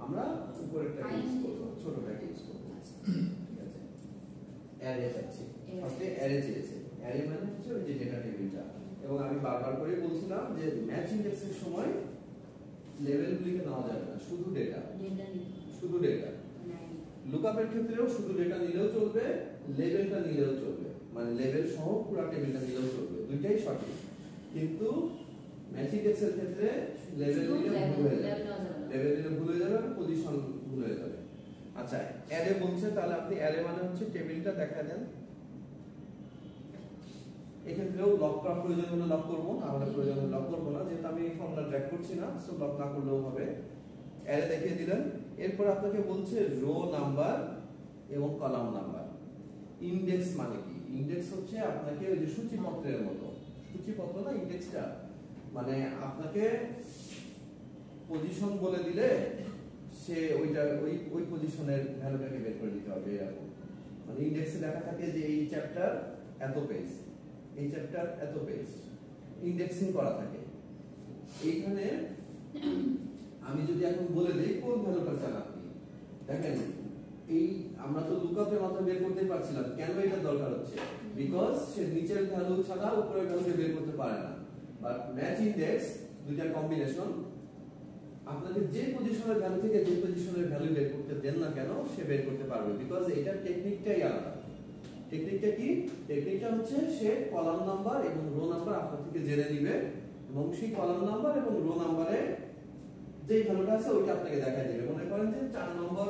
আমরা উপরেরটা ইউজ করব, ছোটটাকে ইউজ করব, ঠিক আছে? অ্যারে চাচ্ছি, ফার্স্টে অ্যারে চেয়েছে। অ্যারে মানে হচ্ছে ওই যে ডেটা টেবিলটা। এবং আমি বারবার করে বলছিলাম যে ম্যাচ ইন্ডেক্সের সময় লেভেলগুলিকে নেওয়া যাবে না, শুধু ডেটা, শুধু ডেটা। লুকআপের ক্ষেত্রেও শুধু ডেটা নিলেও চলবে, লেভেলটা নিলেও চলবে, মানে লেভেল সহ পুরো টেবিলটা নিলেও চলবে, দুইটাই সঠিক। কিন্তু ম্যাচ ইন্ডেক্সের ক্ষেত্রে লেভেল নিলে ভুল হয়ে যাবে, লেভেল নিলে ভুল হয়ে যাবে, পজিশন ভুল হয়ে যাবে। আচ্ছা অ্যারে বলছে, তাহলে আপনি অ্যারে মানে হচ্ছে টেবিলটা দেখা দেন। এক্ষেত্রেও লক করার প্রয়োজন হলে লক করবো, না হলে প্রয়োজন হলে লক করবো না, যেহেতু আমি ফর্মুলা ড্র্যাগ করছি না, সো লক না করলেও হবে। অ্যারে দেখিয়ে দিলেন। এরপর আপনাকে বলছে রো নাম্বার এবং কলাম নাম্বার। ইনডেক্স মানে কি? ইনডেক্স হচ্ছে আপনাকে ওই যে সূচিপত্রের মতো, সূচিপত্র না ইনডেক্সটা, মানে আপনাকে পজিশন বলে দিলে সে ওইটা ওই পজিশনের ভ্যালুটাকে বের করে দিতে হবে এরকম। মানে ইনডেক্সে লেখা থাকে যে এই চ্যাপ্টার এত পেজ, এই চ্যাপ্টার এত পেজ, ইনডেক্সিং করা থাকে। এইখানে আমি যদি এখন বলে দেই কোন ভ্যালুটা চান আপনি, দেখেন এই আমরা তো লুকআপের মাধ্যমে বের করতে পারছিলাম, কেন এটা দরকার হচ্ছে? বিকজ সে নিচের ভ্যালু ছাড়া উপরের ভ্যালুকে বের করতে পারে না। বাট ম্যাচ ইনডেক্স দুইটা কম্বিনেশন, আপনাকে যে পজিশনের ভ্যালু থেকে যে পজিশনের ভ্যালু বের করতে দেন না কেন সে বের করতে পারবে, বিকজ এটার টেকনিকটাই আলাদা। টেকনিকটা কি? টেকনিকটা হচ্ছে সে কলাম নাম্বার এবং রো নাম্বার আপনার থেকে জেনে নিবে এবং সেই কলাম নাম্বার এবং রো নাম্বারে যে ভ্যালুটা আছে ওইটা আপনাকে দেখাই দেবে। মনে করেন যে 4 নম্বর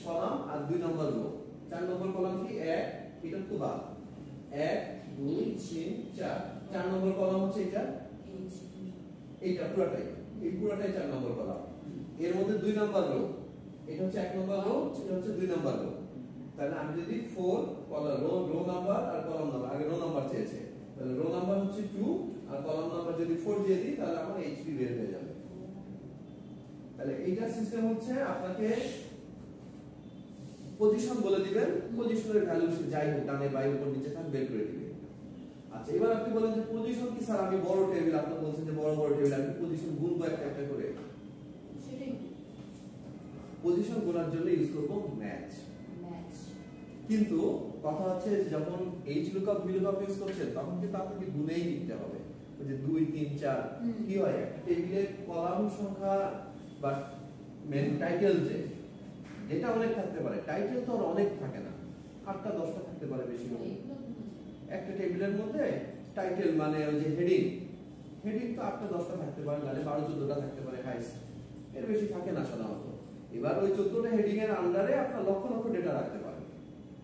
কলাম আর 2 নম্বর রো। 4 নম্বর কলাম কি 1, এটা তো বাদ, 1 2 3 4, 4 নম্বর কলাম হচ্ছে এটা, এইটা পুরোটাই, এই পুরোটাই 4 নম্বর কলাম। এর মধ্যে 2 নম্বর রো, এটা হচ্ছে 1 নম্বর রো, এটা হচ্ছে 2 নম্বর রো। তাহলে আমি যদি 4 কলাম রো নাম্বার আর কলাম নাম্বার, আগে রো নাম্বার চেয়েছে, তাহলে রো নাম্বার হচ্ছে 2 আর কলাম নাম্বার যদি 4 দিয়ে দিই তাহলে আমার এইচপি বের হয়ে যাবে। তাহলে এইটা সিস্টেম হচ্ছে আপনাকে পজিশন বলে দিবেন, পজিশনের ভ্যালু যাই হোক ডানে বাই উপর নিচে থাক বের করে দিবে। আচ্ছা এবার আপনি বলেন যে পজিশন কি স্যার? আমি বড় টেবিল, আপনি বলছেন যে বড় বড় টেবিল, আমি পজিশন গুনবো একটা একটা করে। সেটাই পজিশন গোনার জন্য ইউজ করব ম্যাচ। কিন্তু কথা হচ্ছে যখন H lookup V lookup use করছেন তখন কিন্তু আপনাকে গুনেই লিখতে হবে। ওই যে 2 3 4 কি হয় একটা টেবিলের কলাম সংখ্যা বা মেন টাইটেল যে ডেটা অনেক থাকতে পারে, টাইটেল তো আর অনেক থাকে না, 8টা 10টা থাকতে পারে বেশি হলে। একটা টেবিলের মধ্যে টাইটেল মানে ওই যে হেডিং তো 8টা 10টা থাকতে পারে, নাহলে 12 14টা থাকতে পারে হাইস্ট, এর বেশি থাকে না সাধারণত। এবার ওই 14টা হেডিং এর আন্ডারে আপনার লক্ষ লক্ষ ডেটা রাখতে পারেন,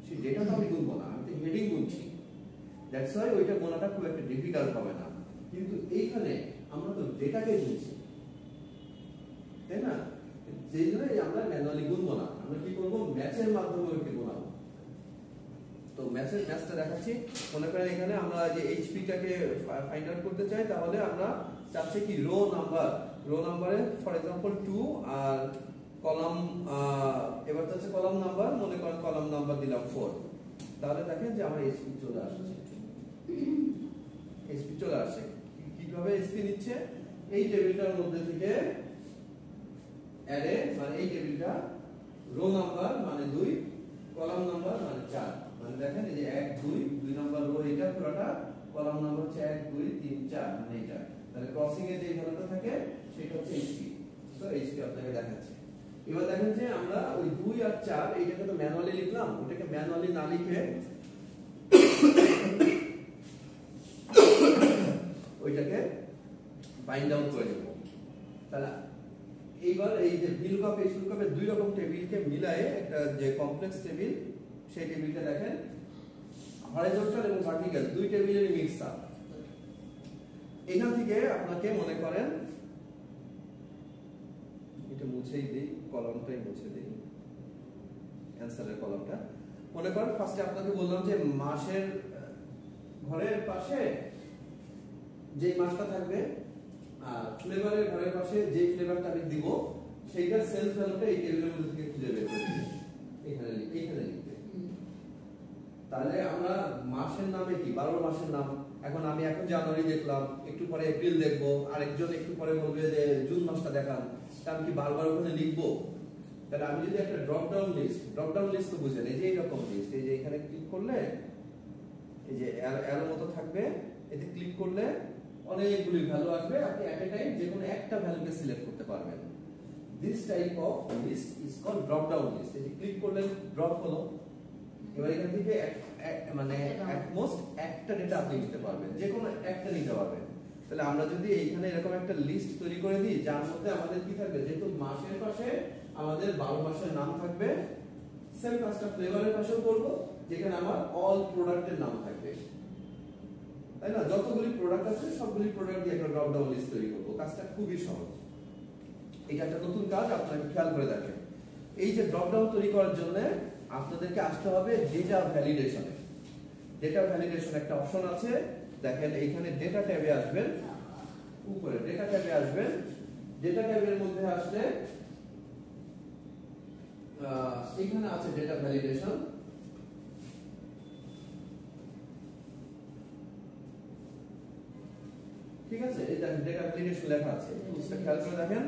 সেই ডেটা তো আমি গুনবো না, আমি তো হেডিং গুনছি, দ্যাটস ওয়াই ওইটা গোনাটা খুব একটা ডিফিকাল্ট হবে না। কিন্তু এইখানে আমরা তো ডেটাকে গুনছি, তাই না? সেই জন্যই আমরা ম্যানুয়ালি গুনবো না, আমরা কি করবো ম্যাচের মাধ্যমে ওইটা গোনাবো। তো ম্যাচটা দেখাচ্ছি। মনে করেন এখানে আমরা যে এইচপিটাকে ফাইন্ড আউট করতে চাই, তাহলে আমরা চাচ্ছি কি রো নাম্বারে ফর এক্সাম্পল 2 আর কলাম এবার চাচ্ছে কলাম নাম্বার, মনে করেন কলাম নাম্বার দিলাম 4, তাহলে দেখেন যে আমার এইচপি চলে আসছে। এইচপি চলে আসে কিভাবে? এইচপি নিচ্ছে এই টেবিলটার মধ্যে থেকে অ্যারে মানে এই টেবিলটা, রো নাম্বার মানে 2, কলাম নাম্বার মানে 4, মানে দেখেন এই যে 1 2 নাম্বার রো এটা পুরোটা, কলাম নাম্বার হচ্ছে 1 2 3 4 মানে এটা, তাহলে ক্রসিং এ যে ভ্যালুটা থাকে সেটা হচ্ছে এইচপি। তো এইচপি আপনাকে দেখাচ্ছে। এবার দেখেন যে আমরা ওই 2 আর 4 এইটাকে তো ম্যানুয়ালি লিখলাম, ওটাকে ম্যানুয়ালি না লিখে ওইটাকে ফাইন্ড আউট করে দেব। তাহলে এইবার এই যে ভিলুকআপ এইচলুকআপের দুই রকম টেবিলকে মিলায়ে একটা যে কমপ্লেক্স টেবিল, সেই টেবিলটা দেখেন হরাইজন্টাল এবং ভার্টিক্যাল দুই টেবিলের মিক্স আপ। এখান থেকে আপনাকে মনে করেন এটা মুছেই দেই, কলামটাই মুছে দেই, অ্যানসারের কলামটা। মনে করেন ফার্স্টে আপনাকে বললাম যে মাসের ঘরের পাশে যে মাসটা থাকবে আর ফ্লেভারের ঘরের পাশে যে ফ্লেভারটা আমি দিব সেইটার সেলস ভ্যালুটা এই টেবিলের মধ্যে থেকে খুঁজে বের করে দিই, এখানে লিখতে। তাহলে আমরা মাসের নামে কি 12 মাসের নাম, এখন আমি এখন জানুয়ারি দেখলাম, একটু পরে এপ্রিল দেখবো, আরেকজন একটু পরে বলবে যে জুন মাসটা দেখান, তা আমি কি বারবার ওখানে লিখবো? তাহলে আমি যদি একটা ড্রপ ডাউন লিস্ট তো বুঝেন, এই যে এইরকম লিস্ট, এই যে এখানে ক্লিক করলে এই যে অ্যারো মতো থাকবে, এতে ক্লিক করলে অনেকগুলি ভ্যালু আসবে, আপনি এট এ টাইম যে কোনো একটা ভ্যালুকে সিলেক্ট করতে পারবেন। This type of list is called drop down list. এই যে ক্লিক করলে ড্রপ হলো, এবার এখান থেকে মানে এট মোস্ট একটা ডেটা আপনি নিতে পারবেন, যে কোনো একটা নিতে পারবেন। তাহলে আমরা যদি এইখানে এরকম একটা লিস্ট তৈরি করে দিই, যার মধ্যে আমাদের কি থাকবে, যেহেতু মাসের পাশে আমাদের 12 মাসের নাম থাকবে, সেম কাজটা ফ্লেভারের পাশেও করব, যেখানে আমার অল প্রোডাক্টের নাম থাকবে, তাই না? যতগুলি প্রোডাক্ট আছে সবগুলি প্রোডাক্ট দিয়ে একটা ড্রপ ডাউন লিস্ট তৈরি করব। কাজটা খুবই সহজ, এটা একটা নতুন কাজ, আপনারা খেয়াল করে দেখেন। এই যে ড্রপ ডাউন তৈরি করার জন্য আপনাদেরকে আসতে হবে ডেটা ভ্যালিডেশনে। ডেটা ভ্যালিডেশন একটা অপশন আছে, দেখেন এইখানে ডেটা ট্যাবে আসবেন, উপরে ডেটা ট্যাবে আসবেন, ডেটা ট্যাবের মধ্যে আসলে এখানে আছে ডেটা ভ্যালিডেশন। ঠিক আছে, এই দেখেন ডেটা ভ্যালিডেশন লেখা আছে, এটা খেয়াল করে দেখেন।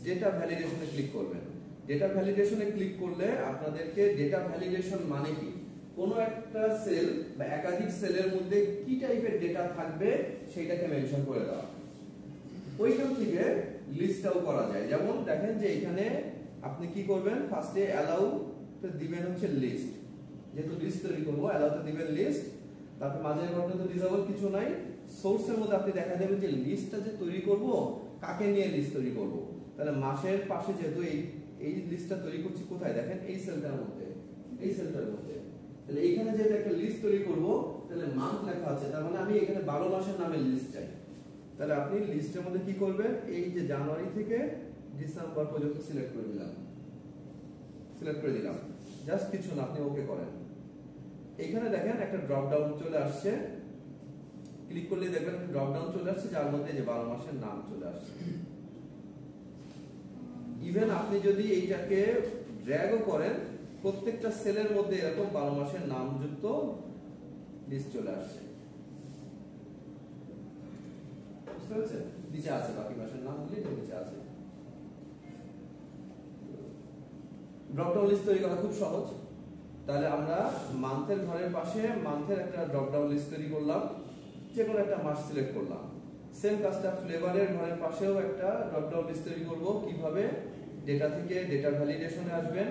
ডেটা ভ্যালিডেশনে ক্লিক করবেন। ডেটা ভ্যালিডেশনে ক্লিক করলে আপনাদেরকে ডেটা ভ্যালিডেশন মানে কি, কোনো একটা সেল বা একাধিক সেলের মধ্যে কি টাইপের ডেটা থাকবে সেটাকে মেনশন করে দেওয়া। ওইখান থেকে লিস্টটাও করা যায়। যেমন দেখেন যে এখানে আপনি কি করবেন, ফার্স্টে অ্যালাউ তে দিবেন হচ্ছে লিস্ট, যেহেতু লিস্ট তৈরি করবো অ্যালাউ তে দিবেন লিস্ট, তারপর মাঝের ঘরটা তো ডিসেবল কিছু নাই। সোর্সের মধ্যে আপনি দেখা যাবে যে লিস্টটা যে তৈরি করব, কাকে নিয়ে লিস্ট তৈরি করব। তাহলে মাসের পাশে যেহেতু এই লিস্টটা তৈরি করছি কোথায়, দেখেন এই সেলটার মধ্যে, এই সেলটার মধ্যে। তাহলে এইখানে যেহেতু একটা লিস্ট তৈরি করব, তাহলে মান্থ লেখা আছে, তার মানে আমি এখানে 12 মাসের নামের লিস্ট চাই। তাহলে আপনি লিস্টের মধ্যে কি করবেন, এই যে জানুয়ারি থেকে ডিসেম্বর পর্যন্ত সিলেক্ট করে দিলাম, জাস্ট কিছু না, আপনি ওকে করেন। এখানে দেখেন একটা ড্রপ ডাউন চলে আসছে, ক্লিক করলে দেখবেন ড্রপ ডাউন চলে আসছে, যার মধ্যে যে 12 মাসের নাম চলে আসছে। ইভেন আপনি যদি এইটাকে ড্র্যাগও করেন, প্রত্যেকটা সেলের মধ্যে এরকম 12 মাসের নাম যুক্ত লিস্ট চলে আসছে। বুঝতে পারছেন? নিচে আছে বাকি মাসের নামগুলি, নিচে আছে। ড্রপ ডাউন লিস্ট তৈরি করা খুব সহজ। তাহলে আমরা মান্থের ঘরের পাশে মান্থের একটা ড্রপ ডাউন লিস্ট তৈরি করলাম, যে কোনো একটা মাস সিলেক্ট করলাম। সেম কাজটা ফ্লেভারের ঘরের পাশেও একটা ড্রপ ডাউন লিস্ট তৈরি করব। কিভাবে? ডেটা থেকে ডেটা ভ্যালিডেশনে আসবেন,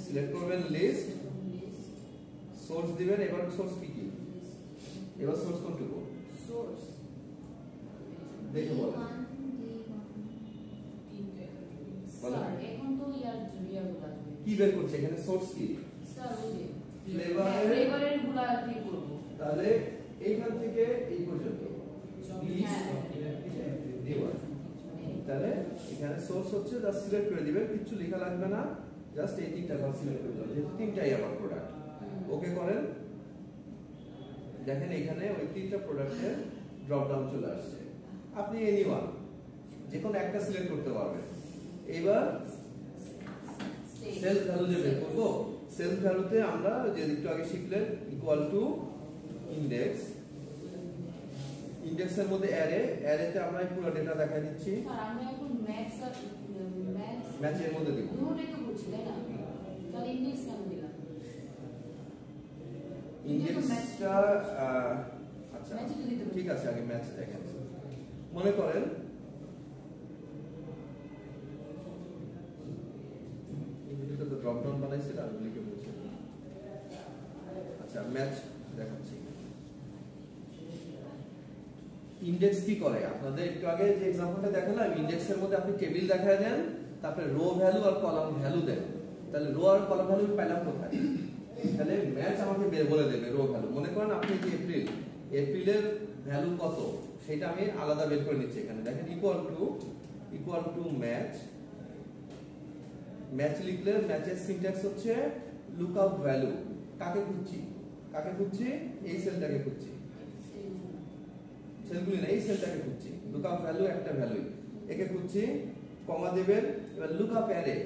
সিলেক্ট করবেন লিস্ট, সোর্স দিবেন। এবার সোর্স কি কি? এবার সোর্স কোনটুকু সোর্স দেখে বলেন। স্যার এখন তো ইয়ারগুলো আসবে। কি বের করছে এখানে? সোর্স কি? স্যার ওই যে ফ্লেভারের গুলা ক্লিক করব। তাহলে এইখান থেকে এই পর্যন্ত হ্যাঁ। তাহলে এখানে সোর্স হচ্ছে জাস্ট সিলেক্ট করে দিবেন, কিছু লেখা লাগবে না, জাস্ট এই তিনটা ঘর সিলেক্ট করে দিবেন, যেহেতু তিনটাই আমার প্রোডাক্ট। ওকে করেন, দেখেন এখানে ওই তিনটা প্রোডাক্টের ড্রপ ডাউন চলে আসছে। আপনি এনিওয়ান যে কোনো একটা সিলেক্ট করতে পারবেন। এবার সেলস ভ্যালু যে বের করব, সেলস ভ্যালুতে আমরা যে একটু আগে শিখলেন ইকুয়াল টু ইনডেক্স, ইনডেক্সের মধ্যে অ্যারেতে আমরা পুরো ডেটা দেখাই দিচ্ছি। স্যার আমরা এখন ম্যাথস আর ম্যাচের মধ্যে দিব, দুটোই তো করছি তাই না? তাহলে ইনডেক্স কেন দিলাম? ইনডেক্সটা আচ্ছা ঠিক আছে, আগে ম্যাচ দেখেন। মনে করেন এটা তো ড্রপ ডাউন বানাইছিল, আমি লিখে বলছি। আচ্ছা ম্যাচ দেখাচ্ছি। ইনডেক্স কি করে? আপনাদের একটু আগে যে এক্সাম্পলটা দেখালাম, ইনডেক্সের মধ্যে আপনি টেবিল দেখায় দেন, তারপরে রো ভ্যালু আর কলাম ভ্যালু দেন। তাহলে রো আর কলাম ভ্যালু পেলাম কোথায়? তাহলে ম্যাচ আমাকে বলে দেবে রো ভ্যালু। মনে করেন আপনি যে এপ্রিলের ভ্যালু কত সেটা আমি আলাদা বের করে নিচ্ছি। এখানে দেখেন ইকুয়াল টু ম্যাচ। ম্যাচ লিখলে ম্যাচের সিনট্যাক্স হচ্ছে লুকআপ ভ্যালু। কাকে খুঁজছি? এই সেলটাকে খুঁজছি, সেলগুলি না, এই সেলটাকে খুঁজছি। লুকআপ ভ্যালু একটা ভ্যালু, একে খুঁজছি, কমা দেবেন। এবার লুকআপ অ্যারে,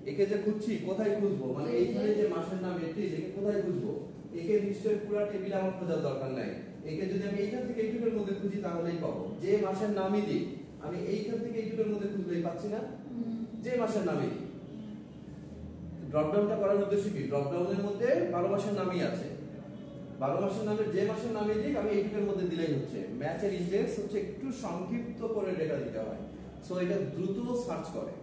একে যে খুঁজছি কোথায় খুঁজবো? মানে এইখানে যে মাসের নাম এন্ট্রিজ, একে কোথায় খুঁজবো? একে নিশ্চয়ই পুরো টেবিলে আমার খোঁজার দরকার নাই। একে যদি আমি এইখান থেকে এইটুকুর মধ্যে খুঁজি তাহলেই পাবো। যে মাসের নামই দিই, আমি এইখান থেকে এইটুকুর মধ্যে খুঁজলেই পাচ্ছি না, যে মাসের নামই দিই। ড্রপ ডাউনটা করার উদ্দেশ্য কি? ড্রপ ডাউনের মধ্যে 12 মাসের নামই আছে, 12 মাসের নামে যে মাসের নামে দিক আমি এইটুকুর মধ্যে দিলেই হচ্ছে। ম্যাচের ইনডেক্স হচ্ছে একটু সংক্ষিপ্ত করে ডেটা দিতে হয়, সো এটা দ্রুত সার্চ করে।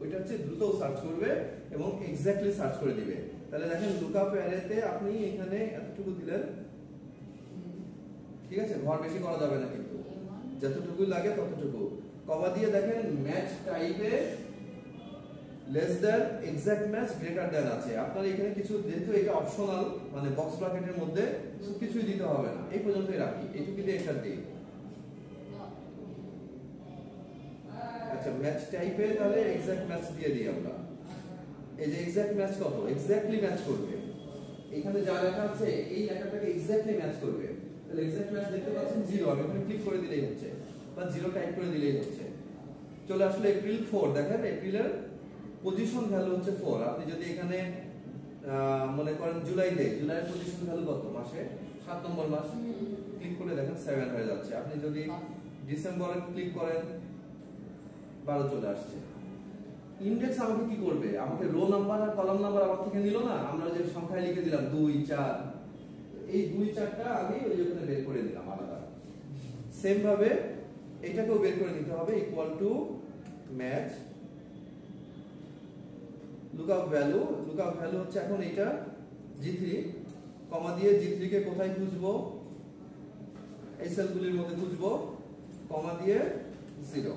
ওইটা হচ্ছে দ্রুত সার্চ করবে এবং এক্স্যাক্টলি সার্চ করে দিবে। তাহলে দেখেন লুকআপ অ্যারেতে আপনি এখানে এতটুকু দিলেন, ঠিক আছে, ঘর বেশি করা যাবে না, কিন্তু যতটুকু লাগে ততটুকু। কমা দিয়ে দেখেন ম্যাচ টাইপে less than exact match greater than আছে। আপনার এখানে কিছু, যেহেতু এটা অপশনাল, মানে বক্স ব্র্যাকেটের মধ্যে কিছুই দিতে হবে না, এই পর্যন্তই রাখি, এইটুকু দিয়ে এন্টার দিই। আচ্ছা ম্যাচ টাইপে তাহলে এক্সাক্ট ম্যাচ দিয়ে দিই আমরা। এই যে এক্সাক্ট ম্যাচ কত? এক্স্যাক্টলি ম্যাচ করবে। এখানে যা লেখা আছে এই লেখাটাকে এক্স্যাক্টলি ম্যাচ করবে। তাহলে এক্সাক্ট ম্যাচ দেখতে পাচ্ছেন 0, আমি এখানে ক্লিক করে দিলেই হচ্ছে, বা 0 টাইপ করে দিলেই হচ্ছে। চলে আসলে এপ্রিল 4, দেখেন এপ্রিলের পজিশন ভ্যালু হচ্ছে 4। আপনি যদি এখানে মনে করেন জুলাই দেয়, জুলাইয়ের পজিশন ভ্যালু কত? মাসে 7 নম্বর মাস, ক্লিক করে দেখেন 7 হয়ে যাচ্ছে। আপনি যদি ডিসেম্বরে ক্লিক করেন 12 চলে আসছে। ইনডেক্স আমাকে কি করবে? আমাকে রো নাম্বার আর কলাম নাম্বার আমার থেকে নিল না, আমরা যে সংখ্যায় লিখে দিলাম 2 4, এই 2 4টা আমি ওই ওখানে বের করে দিলাম আলাদা। সেম ভাবে এটাকেও বের করে নিতে হবে, equal to match lookup value. Lookup value হচ্ছে এখন এটা G3, কমা দিয়ে G3 কে কোথায় খুঁজবো? এই সেলগুলির মধ্যে খুঁজবো, কমা দিয়ে 0।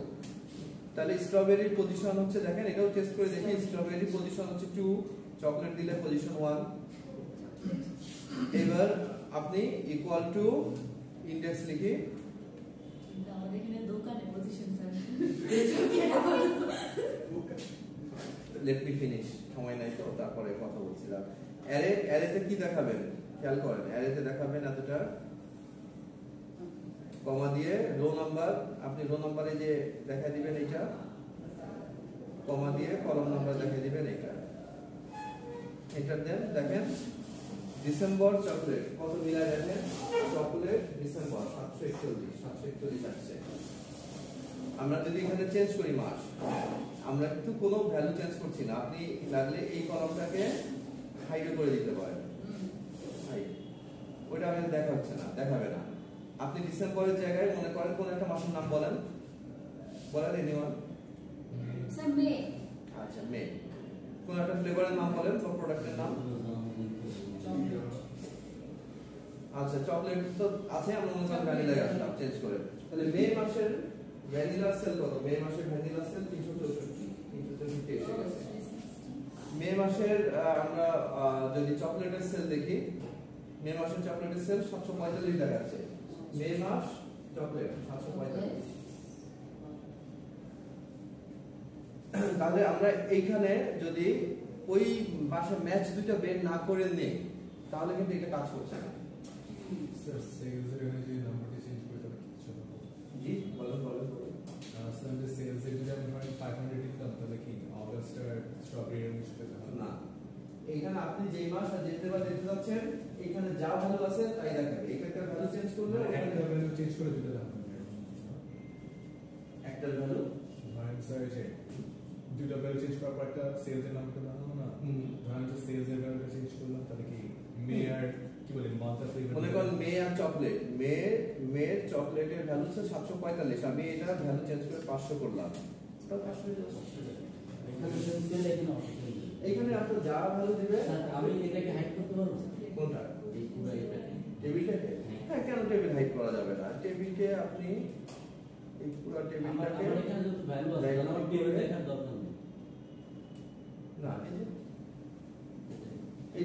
তাহলে স্ট্রবেরির পজিশন হচ্ছে, দেখেন এটাও টেস্ট করে দেখি, স্ট্রবেরির পজিশন হচ্ছে 2, চকলেট দিলে পজিশন 1। এবার আপনি ইকুয়াল টু ইনডেক্স লিখি, আমাদের এখানে দোকানে position sir. Let me finish, সময় নাই তো, তারপরে কথা বলছিলাম। অ্যারেতে কি দেখাবেন? খেয়াল করেন, অ্যারেতে দেখাবেন এতটা, কমা দিয়ে রো নাম্বার, আপনি রো নাম্বারে যে দেখা দিবেন এটা, কমা দিয়ে কলাম নাম্বার দেখা দিবেন এটা, এন্টার দেন। দেখেন ডিসেম্বর চকলেট কত মিলায়, দেখেন চকলেট ডিসেম্বর 741 আসছে। আমরা যদি এখানে চেঞ্জ করি মাস, আমরা কিন্তু কোনো ভ্যালু চেঞ্জ করছি না। আপনি লাগলে এই কলামটাকে হাইড করে দিতে পারেন, ওইটা আমি দেখা হচ্ছে না, দেখাবে না। আপনি ডিসেম্বরের জায়গায় মনে করেন কোন একটা মাসের নাম বলেন এনিওয়ান? Sir may. আচ্ছা মে। কোন একটা ফ্লেভারের নাম বলেন, কোন প্রোডাক্টের নাম? আচ্ছা চকলেট তো আছে, আমরা মনে করেন ভ্যানিলা রাখলাম চেঞ্জ করে। তাহলে মে মাসের ভ্যানিলা সেল কত? মে মাসের ভ্যানিলা সেল 364 এসে গেছে। মে মাসের আমরা যদি চকলেটের সেল দেখি, মে মাসের চকলেটের সেল 745 দেখাচ্ছে। মে মাস চকলেট 745। তাহলে আমরা এইখানে যদি ওই মাসে ম্যাচ দুটো বের না করে নেই তাহলে কিন্তু এটা কাজ করছে না। স্যার সেলস এর এখানে যদি নাম্বারটা চেঞ্জ করে তাহলে কিছু হবে না। জি বলেন। স্যার যে সেলস এর যদি আমি 500 দিতাম তাহলে কি অগাস্ট আর স্ট্রবেরি এর মিশতে হবে না, এইখানে আপনি যেই মাস আর যেতে বা দেখতে যাচ্ছেন এইখানে যা ভ্যালু আছে তাই দেখাবে। এখানকার ভ্যালু চেঞ্জ করলে একটা ভ্যালু চেঞ্জ করে দিতে হবে। একটা ভ্যালু ধরেন স্যার যে দুটো ভ্যালু চেঞ্জ করার পর একটা সেলস এর নামটা বানাবো না, ধরেন তো সেলস এর ভ্যালুটা চেঞ্জ করলাম তাহলে কি মে আর কি বলে মান্থ আর ফ্লেভার মনে করেন মে আর চকলেট, মে চকলেটের ভ্যালু হচ্ছে 745, আমি এটা ভ্যালু চেঞ্জ করে 500 করলাম, ওটা 500 হয়ে যাবে। এইখানে আপনি যা ভ্যালু দিবে আমি এটাকে হাইড করতে পারবো? কোনটা? এই পুরো এটাকে টেবিলটাকে? হ্যাঁ, কেন টেবিল হাইড করা যাবে না? টেবিলকে আপনি এই পুরো আমার টেবিলটাকে এখানে যত ভ্যালু আছে আমার পুরো দেখার দরকার নেই। না, এই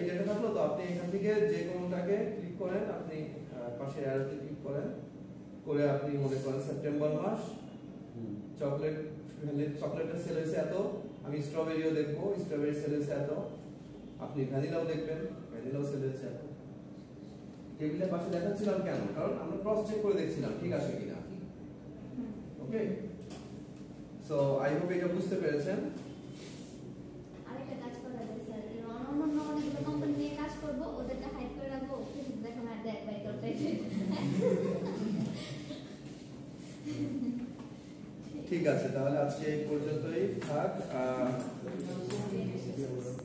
যেটা থাকলো তো আপনি এখান থেকে যে কোনটাকে ক্লিক করেন, আপনি পাশে অ্যারোতে ক্লিক করেন, করে আপনি মনে করেন সেপ্টেম্বর মাস চকলেটের সেল হয়েছে এত, আমি স্ট্রবেরিও দেখবো, স্ট্রবেরি সেল হয়েছে এত, আপনি ভ্যানিলাও দেখবেন, ভ্যানিলাও সেল হয়েছে এত। টেবিলের পাশে দেখাচ্ছিলাম কেন? কারণ আমরা ক্রস চেক করে দেখছিলাম ঠিক আছে কিনা। ওকে, সো আই হোপ এটা বুঝতে পেরেছেন। আরেকটা কাজ করা যায় স্যার, অন্য অনেকগুলো কোম্পানি নিয়ে কাজ করবো, ওদেরটা হাইড করে রাখবো, ফেসবুক দেখো না দেখ বাই করতে। ঠিক আছে, তাহলে আজকে এই পর্যন্তই থাক।